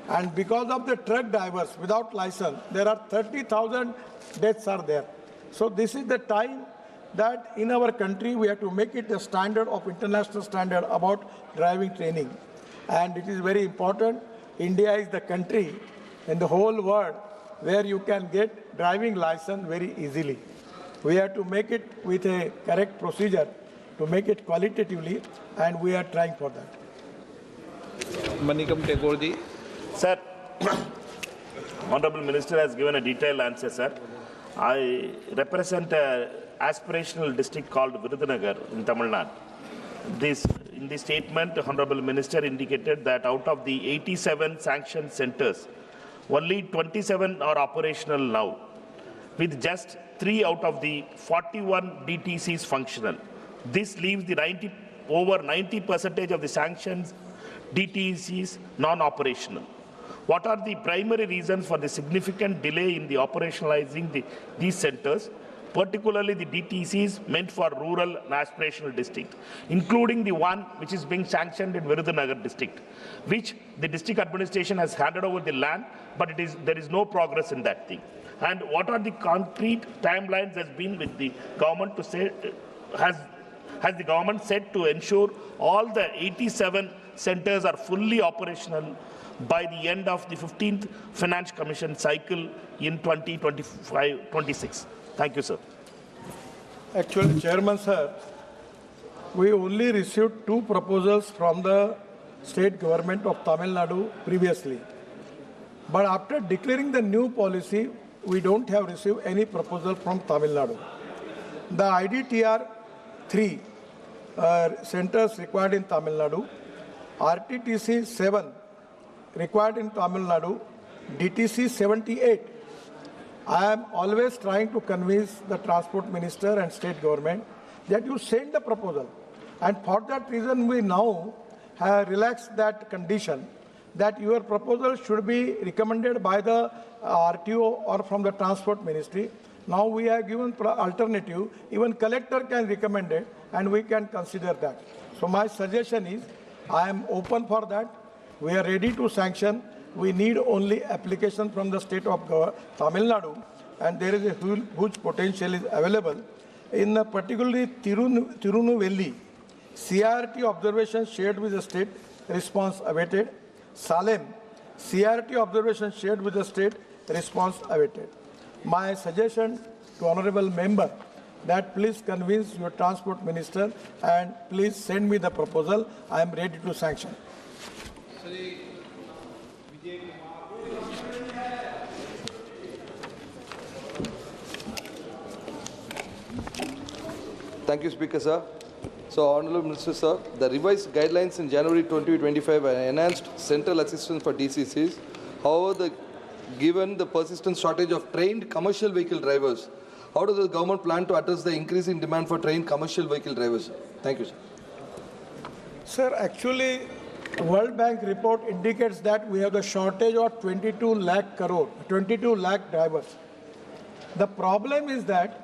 And because of the truck drivers without license, there are 30,000 deaths are there. So this is the time that in our country we have to make it a standard of international standard about driving training. And it is very important. India is the country in the whole world where you can get driving license very easily. We have to make it with a correct procedure, to make it qualitatively, and we are trying for that. Manikam Tagore ji. Sir, Honorable Minister has given a detailed answer, sir. I represent an aspirational district called Virudhunagar in Tamil Nadu. In this statement, the Honorable Minister indicated that out of the 87 sanctioned centers, only 27 are operational now, with just 3 out of the 41 DTCs functional. This leaves the over 90% of the sanctions DTCs non-operational. What are the primary reasons for the significant delay in the operationalizing these centers, particularly the DTCs meant for rural and aspirational district, including the one which is being sanctioned in Virudhunagar district, which the district administration has handed over the land, but there is no progress in that thing. And what are the concrete timelines has been with the government to say, has the government said to ensure all the 87 centers are fully operational by the end of the 15th Finance Commission cycle in 2025-26. Thank you, sir. Actually, Chairman, sir, we only received 2 proposals from the state government of Tamil Nadu previously. But after declaring the new policy, we don't have received any proposal from Tamil Nadu. The IDTR 3 centers required in Tamil Nadu, RTTC 7 required in Tamil Nadu, DTC 78. I am always trying to convince the Transport Minister and State Government that you send the proposal. And for that reason, we now have relaxed that condition that your proposal should be recommended by the RTO or from the Transport Ministry. Now we have given alternative, even collector can recommend it and we can consider that. So my suggestion is, I am open for that. We are ready to sanction. We need only application from the state of Tamil Nadu, and there is a huge potential is available. In particularly Tirunelveli, CRT observation shared with the state, response awaited. Salem, CRT observation shared with the state, response awaited. My suggestion to honorable member that please convince your transport minister and please send me the proposal. I am ready to sanction. Thank you, Speaker, sir. So, Honorable Minister, sir, the revised guidelines in January 2025 enhanced central assistance for DCCs. However, given the persistent shortage of trained commercial vehicle drivers, how does the government plan to address the increasing demand for trained commercial vehicle drivers? Thank you, sir. Sir, actually, World Bank report indicates that we have a shortage of 22 lakh drivers. The problem is that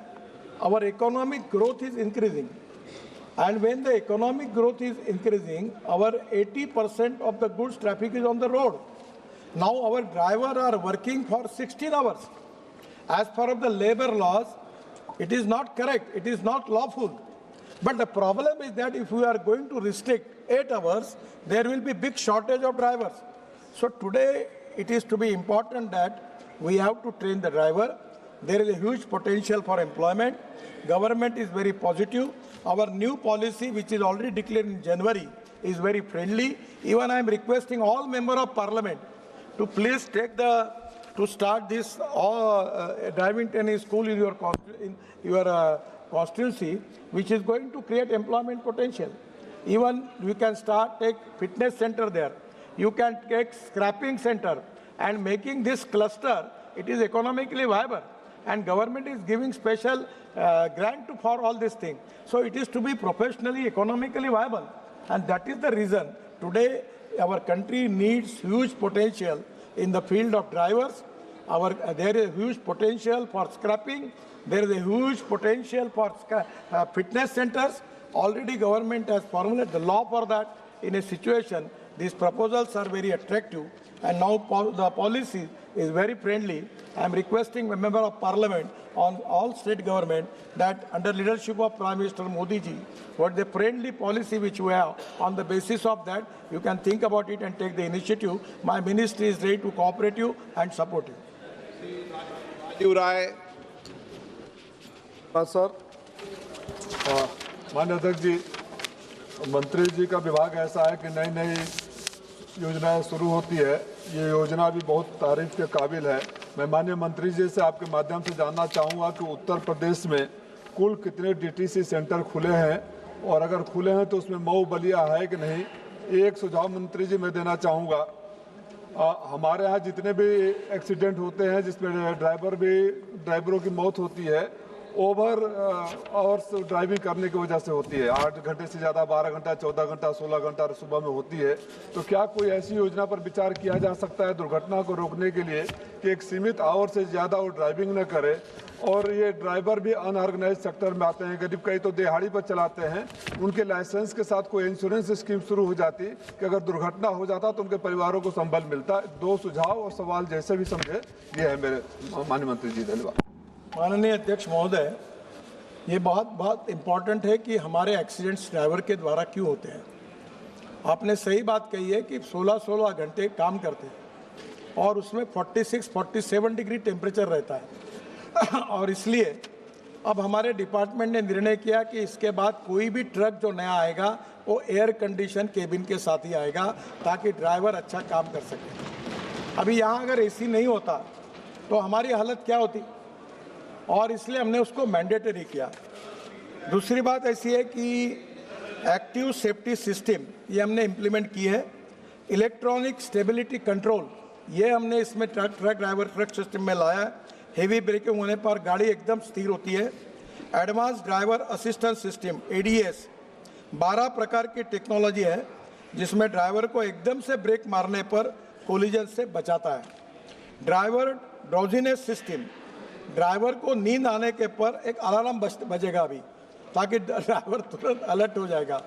our economic growth is increasing. And when the economic growth is increasing, our 80% of the goods traffic is on the road. Now our drivers are working for 16 hours. As per the labor laws, it is not correct, it is not lawful. But the problem is that if we are going to restrict 8 hours, there will be big shortage of drivers. So today it is to be important that we have to train the driver. There is a huge potential for employment. Government is very positive. Our new policy, which is already declared in January, is very friendly. Even I am requesting all members of parliament to please take to start this driving training school in your constituency, which is going to create employment potential. Even you can take fitness center there. You can take scrapping center, and making this cluster, it is economically viable. And government is giving special grant for all these things. So it is to be professionally, economically viable. And that is the reason today our country needs huge potential in the field of drivers. There is a huge potential for scrapping. There is a huge potential for fitness centers. Already government has formulated the law for that. In a situation, these proposals are very attractive. And now the policy is very friendly. I am requesting a member of parliament on all state government that under leadership of Prime Minister Modi ji, what the friendly policy which we have, on the basis of that, you can think about it and take the initiative. My ministry is ready to cooperate you and support you. Sir, माननीय अध्यक्ष जी, मंत्री जी का विभाग ऐसा है कि नई नई योजनाएं शुरू होती है। ये योजना भी बहुत तारीफ के काबिल है। मैं माननीय मंत्री जी से आपके माध्यम से जानना चाहूँगा कि उत्तर प्रदेश में कुल कितने DTC सेंटर खुले हैं और अगर खुले हैं तो उसमें मऊ बलिया है कि नहीं। एक सुझाव मंत्री जी मैं देना चाहूँगा, हमारे यहाँ जितने भी एक्सीडेंट होते हैं जिसमें ड्राइवरों की मौत होती है, ओवर आवर्स ड्राइविंग करने की वजह से होती है। 8 घंटे से ज़्यादा 12 घंटा, 14 घंटा, 16 घंटा सुबह में होती है। तो क्या कोई ऐसी योजना पर विचार किया जा सकता है दुर्घटना को रोकने के लिए कि एक सीमित आवर से ज़्यादा वो ड्राइविंग न करे? और ये ड्राइवर भी अनऑर्गेनाइज सेक्टर में आते हैं, करीब कई तो दिहाड़ी पर चलाते हैं, उनके लाइसेंस के साथ कोई इंश्योरेंस स्कीम शुरू हो जाती कि अगर दुर्घटना हो जाता तो उनके परिवारों को संबल मिलता। 2 सुझाव और सवाल जैसे भी समझे, ये है मेरे माननीय मंत्री जी। धन्यवाद। माननीय अध्यक्ष महोदय, ये बहुत इम्पॉर्टेंट है कि हमारे एक्सीडेंट्स ड्राइवर के द्वारा क्यों होते हैं। आपने सही बात कही है कि 16 घंटे काम करते हैं और उसमें 46-47 डिग्री टेम्परेचर रहता है और इसलिए अब हमारे डिपार्टमेंट ने निर्णय किया कि इसके बाद कोई भी ट्रक जो नया आएगा वो एयर कंडीशन केबिन के साथ ही आएगा ताकि ड्राइवर अच्छा काम कर सके। अभी यहाँ अगर AC नहीं होता तो हमारी हालत क्या होती, और इसलिए हमने उसको मैंडेटरी किया। दूसरी बात ऐसी है कि एक्टिव सेफ्टी सिस्टम ये हमने इम्प्लीमेंट की है। इलेक्ट्रॉनिक स्टेबिलिटी कंट्रोल ये हमने इसमें ट्रक सिस्टम में लाया है। हेवी ब्रेकिंग होने पर गाड़ी एकदम स्थिर होती है। Advance driver assistance system ADS 12 प्रकार की टेक्नोलॉजी है जिसमें ड्राइवर को एकदम से ब्रेक मारने पर कोलिजन से बचाता है। ड्राइवर ड्राउजीनेस सिस्टम, ड्राइवर को नींद आने के पर एक अलार्म बजेगा अभी ताकि ड्राइवर तुरंत अलर्ट हो जाएगा,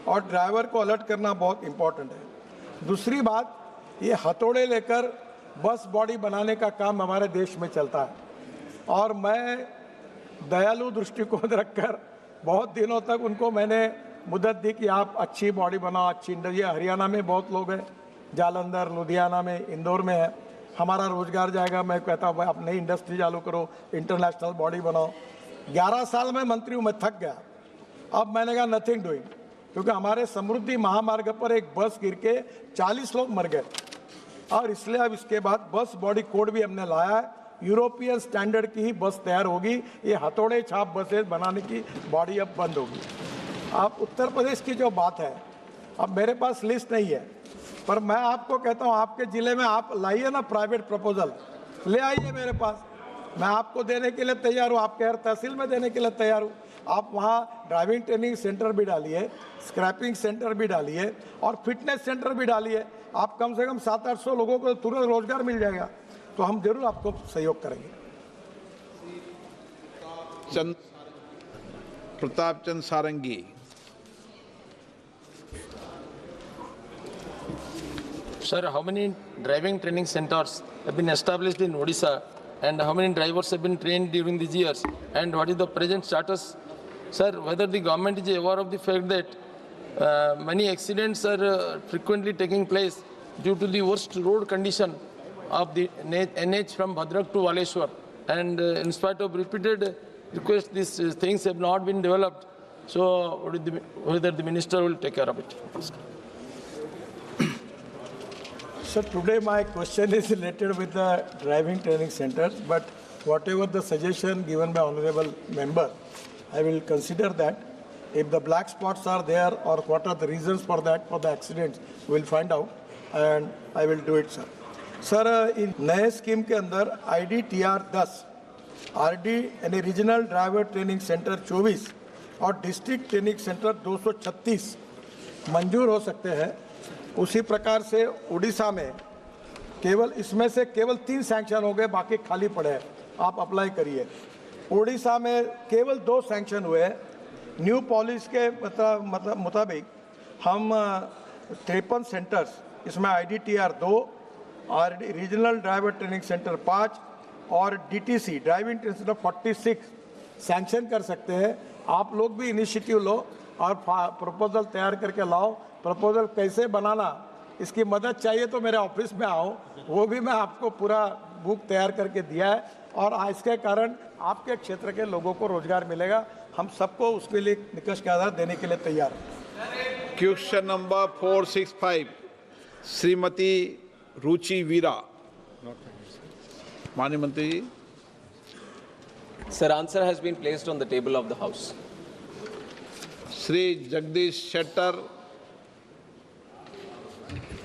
और ड्राइवर को अलर्ट करना बहुत इम्पोर्टेंट है। दूसरी बात, ये हथौड़े लेकर बस बॉडी बनाने का काम हमारे देश में चलता है और मैं दयालु दृष्टिकोण रखकर बहुत दिनों तक उनको मैंने मुद्दत दी कि आप अच्छी बॉडी बनाओ, अच्छी इंडस्ट्री। हरियाणा में बहुत लोग हैं, जालंधर, लुधियाना में, इंदौर में है, हमारा रोजगार जाएगा। मैं कहता हूँ आप नई इंडस्ट्री चालू करो, इंटरनेशनल बॉडी बनाओ। 11 साल में मंत्री हूँ, मैं थक गया। अब मैंने कहा नथिंग डूइंग, क्योंकि हमारे समृद्धि महामार्ग पर एक बस गिर के 40 लोग मर गए और इसलिए अब इसके बाद बस बॉडी कोड भी हमने लाया है। यूरोपियन स्टैंडर्ड की ही बस तैयार होगी। ये हथौड़े छाप बसें बनाने की बॉडी अब बंद होगी। आप उत्तर प्रदेश की जो बात है, अब मेरे पास लिस्ट नहीं है, पर मैं आपको कहता हूँ आपके ज़िले में आप लाइए ना प्राइवेट प्रपोजल, ले आइए मेरे पास, मैं आपको देने के लिए तैयार हूँ, आपके हर तहसील में देने के लिए तैयार हूँ। आप वहाँ ड्राइविंग ट्रेनिंग सेंटर भी डालिए, स्क्रैपिंग सेंटर भी डालिए और फिटनेस सेंटर भी डालिए। आप कम से कम 700-800 लोगों को तुरंत रोजगार मिल जाएगा, तो हम जरूर आपको सहयोग करेंगे। प्रताप चंद सारंगी। Sir, how many driving training centers have been established in Odisha and how many drivers have been trained during these years and what is the present status? Sir, whether the government is aware of the fact that many accidents are frequently taking place due to the worst road condition of the NH from Bhadrak to Waleshwar, and in spite of repeated requests, these things have not been developed. So whether the minister will take care of it. So today my question is related with the driving training centers, but whatever the suggestion given by honorable member, I will consider that. If the black spots are there or what are the reasons for that, for the accidents, we will find out and I will do it, sir. Sir, in नए scheme के अंदर IDTR 10, RD यानी regional driver training centre 24 और district training centre 236 मंजूर हो सकते हैं। उसी प्रकार से उड़ीसा में केवल इसमें से केवल 3 सैंक्शन हो गए, बाकी खाली पड़े हैं, आप अप्लाई करिए। उड़ीसा में केवल 2 सैंक्शन हुए हैं। न्यू पॉलिसी के मुताबिक हम 53 सेंटर्स, इसमें IDTR 2 और रीजनल ड्राइवर ट्रेनिंग सेंटर 5 और DTC driving training centre 46 sanction कर सकते हैं। आप लोग भी इनिशिएटिव लो और प्रपोजल तैयार करके लाओ। प्रपोजल कैसे बनाना, इसकी मदद चाहिए तो मेरे ऑफिस में आओ, वो भी मैं आपको पूरा बुक तैयार करके दिया है और इसके कारण आपके क्षेत्र के लोगों को रोजगार मिलेगा। हम सबको उसके लिए निष्कर्ष के आधार देने के लिए तैयार हैं। क्वेश्चन नंबर 465 श्रीमती रुचि वीरा। माननीय मंत्री जी। Sir, answer has been placed on the table of the House. Shri Jagdish Shettar.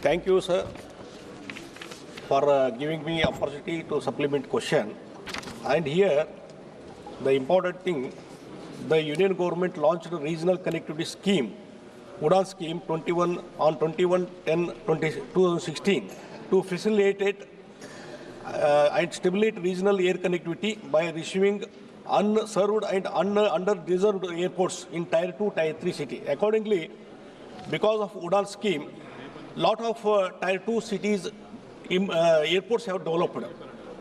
Thank you, sir, for giving me opportunity to supplement question. And here, the important thing, the Union government launched a regional connectivity scheme, UDAN scheme 21/10/2016, to facilitate and stimulate regional air connectivity by receiving unserved and under-reserved airports in Tier 2, Tier 3 city. Accordingly, because of UDAN scheme, lot of Tier 2 cities airports have developed.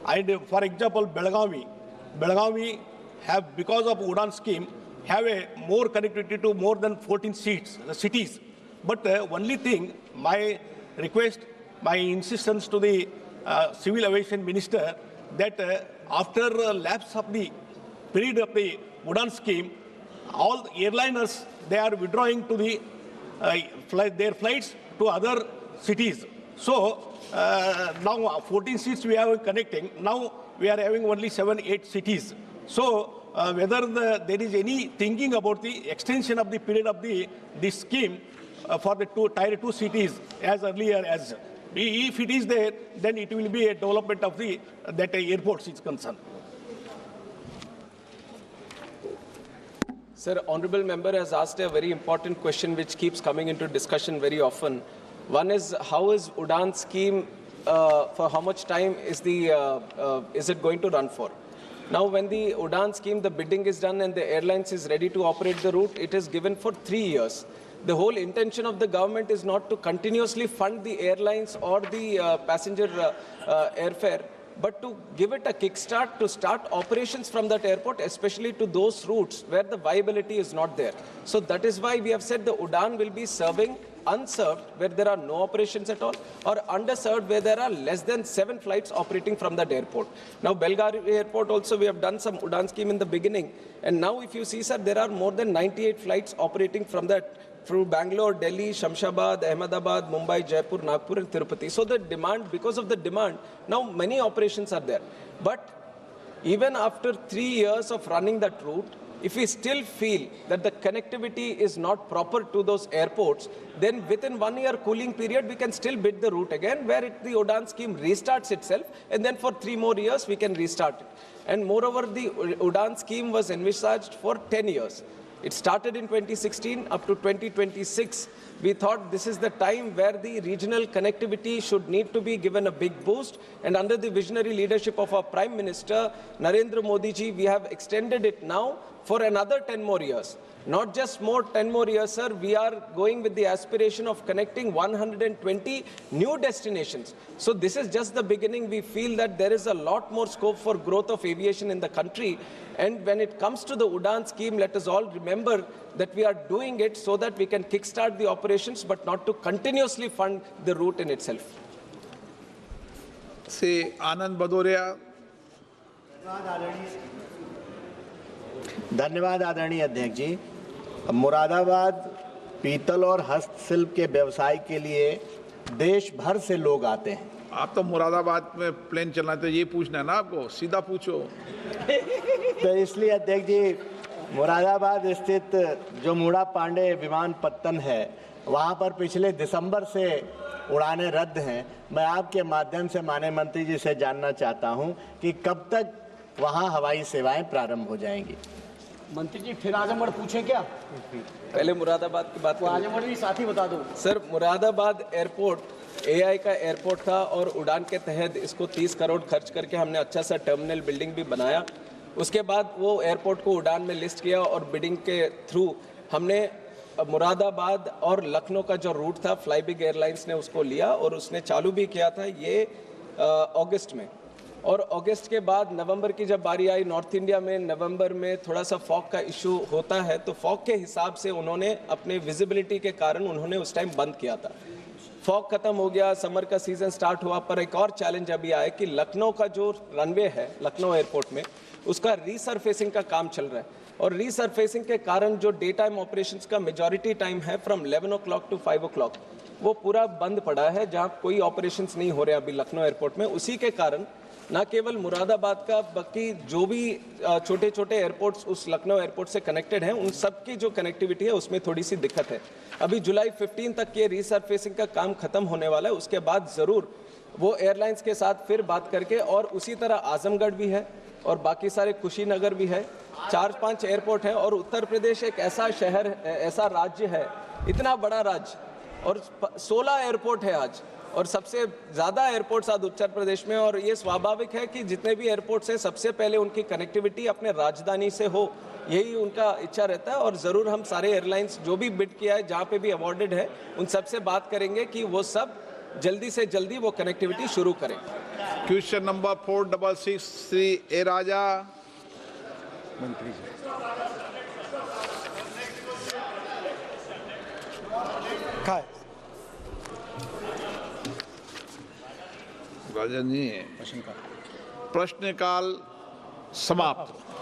And for example, Belagavi have, because of UDAN scheme, have a more connectivity to more than 14 cities. But only thing, my request, my insistence to the Civil Aviation Minister, that after lapse of the period of the UDAN scheme, all airliners, they are withdrawing to the their flights to other cities. So now 14 seats we are connecting. Now we are having only 7-8 cities. So whether there is any thinking about the extension of the period of this scheme for the Tier 2 cities as earlier as. If it is there, then it will be a development of that airports is concerned. Sir, honorable member has asked a very important question which keeps coming into discussion very often. One is, how is UDAN scheme, for how much time is it going to run for? Now, when the UDAN scheme, the bidding is done and the airlines is ready to operate the route, it is given for 3 years. The whole intention of the government is not to continuously fund the airlines or the passenger airfare, but to give it a kickstart to start operations from that airport, especially to those routes where the viability is not there. So that is why we have said the UDAN will be serving unserved where there are no operations at all, or underserved where there are less than 7 flights operating from that airport. Now, Belgavi Airport also, we have done some UDAN scheme in the beginning. And now if you see, sir, there are more than 98 flights operating from that, through Bangalore, Delhi, Shamshabad, Ahmedabad, Mumbai, Jaipur, Nagpur and Tirupati. So the demand, because of the demand, now many operations are there. But even after 3 years of running that route, if we still feel that the connectivity is not proper to those airports, then within 1 year cooling period, we can still bid the route again, where the UDAN scheme restarts itself, and then for 3 more years, we can restart it. And moreover, the UDAN scheme was envisaged for 10 years. It started in 2016 up to 2026. We thought this is the time where the regional connectivity should need to be given a big boost. And under the visionary leadership of our Prime Minister, Narendra Modi ji, we have extended it now for another 10 more years. Not just more 10 more years, sir. We are going with the aspiration of connecting 120 new destinations. So this is just the beginning. We feel that there is a lot more scope for growth of aviation in the country. And when it comes to the UDAN scheme, let us all remember that we are doing it so that we can kickstart the operations, but not to continuously fund the route in itself. से आनंद भदौरिया। धन्यवाद आदरणीय अध्यक्ष जी। मुरादाबाद पीतल और हस्तशिल्प के व्यवसाय के लिए देश भर से लोग आते हैं। आप तो मुरादाबाद में प्लेन चलना है, तो ये पूछना है ना आपको, सीधा पूछो। तो इसलिए अध्यक्ष जी, मुरादाबाद स्थित जो मूड़ा पांडे विमानपत्तन है, वहाँ पर पिछले दिसंबर से उड़ानें रद्द हैं। मैं आपके माध्यम से माननीय मंत्री जी से जानना चाहता हूँ कि कब तक वहाँ हवाई सेवाएं प्रारंभ हो जाएंगी। मंत्री जी फिर आजमगढ़ पूछें क्या? पहले मुरादाबाद की बात करें। आजमगढ़ भी साथ ही बता दो। सर, मुरादाबाद एयरपोर्ट AI का एयरपोर्ट था और उड़ान के तहत इसको 30 करोड़ खर्च करके हमने अच्छा सा टर्मिनल बिल्डिंग भी बनाया। उसके बाद वो एयरपोर्ट को उड़ान में लिस्ट किया और बिडिंग के थ्रू हमने मुरादाबाद और लखनऊ का जो रूट था, फ्लाईबिग एयरलाइंस ने उसको लिया और उसने चालू भी किया था ये अगस्त में। और अगस्त के बाद नवंबर की जब बारी आई, नॉर्थ इंडिया में नवंबर में थोड़ा सा फॉग का इशू होता है, तो फॉग के हिसाब से उन्होंने अपने विजिबिलिटी के कारण उन्होंने उस टाइम बंद किया था। फॉग खत्म हो गया, समर का सीजन स्टार्ट हुआ, पर एक और चैलेंज अभी आया कि लखनऊ का जो रनवे है लखनऊ एयरपोर्ट में, उसका रीसरफेसिंग का काम चल रहा है और रीसरफेसिंग के कारण जो डे टाइम ऑपरेशंस का मेजॉरिटी टाइम है फ्रॉम 11 o'clock to 5 o'clock वो पूरा बंद पड़ा है, जहां कोई ऑपरेशंस नहीं हो रहे अभी लखनऊ एयरपोर्ट में। उसी के कारण ना केवल मुरादाबाद का बल्कि जो भी छोटे छोटे एयरपोर्ट्स उस लखनऊ एयरपोर्ट से कनेक्टेड हैं उन सब की जो कनेक्टिविटी है उसमें थोड़ी सी दिक्कत है। अभी जुलाई 15 तक ये रीसरफेसिंग का काम खत्म होने वाला है, उसके बाद ज़रूर वो एयरलाइंस के साथ फिर बात करके, और उसी तरह आजमगढ़ भी है और बाकी सारे कुशीनगर भी है, 4-5 एयरपोर्ट हैं। और उत्तर प्रदेश एक ऐसा शहर, ऐसा राज्य है, इतना बड़ा राज्य, और 16 एयरपोर्ट है आज, और सबसे ज़्यादा एयरपोर्ट्स आज उत्तर प्रदेश में। और ये स्वाभाविक है कि जितने भी एयरपोर्ट्स हैं सबसे पहले उनकी कनेक्टिविटी अपने राजधानी से हो, यही उनका इच्छा रहता है। और ज़रूर हम सारे एयरलाइंस जो भी बिड किया है, जहाँ पे भी अवॉर्डेड है, उन सब से बात करेंगे कि वो सब जल्दी से जल्दी वो कनेक्टिविटी शुरू करें। क्वेश्चन नंबर 466 श्री ए राजा। मंत्री जी राजन जी, प्रश्नकाल समाप्त।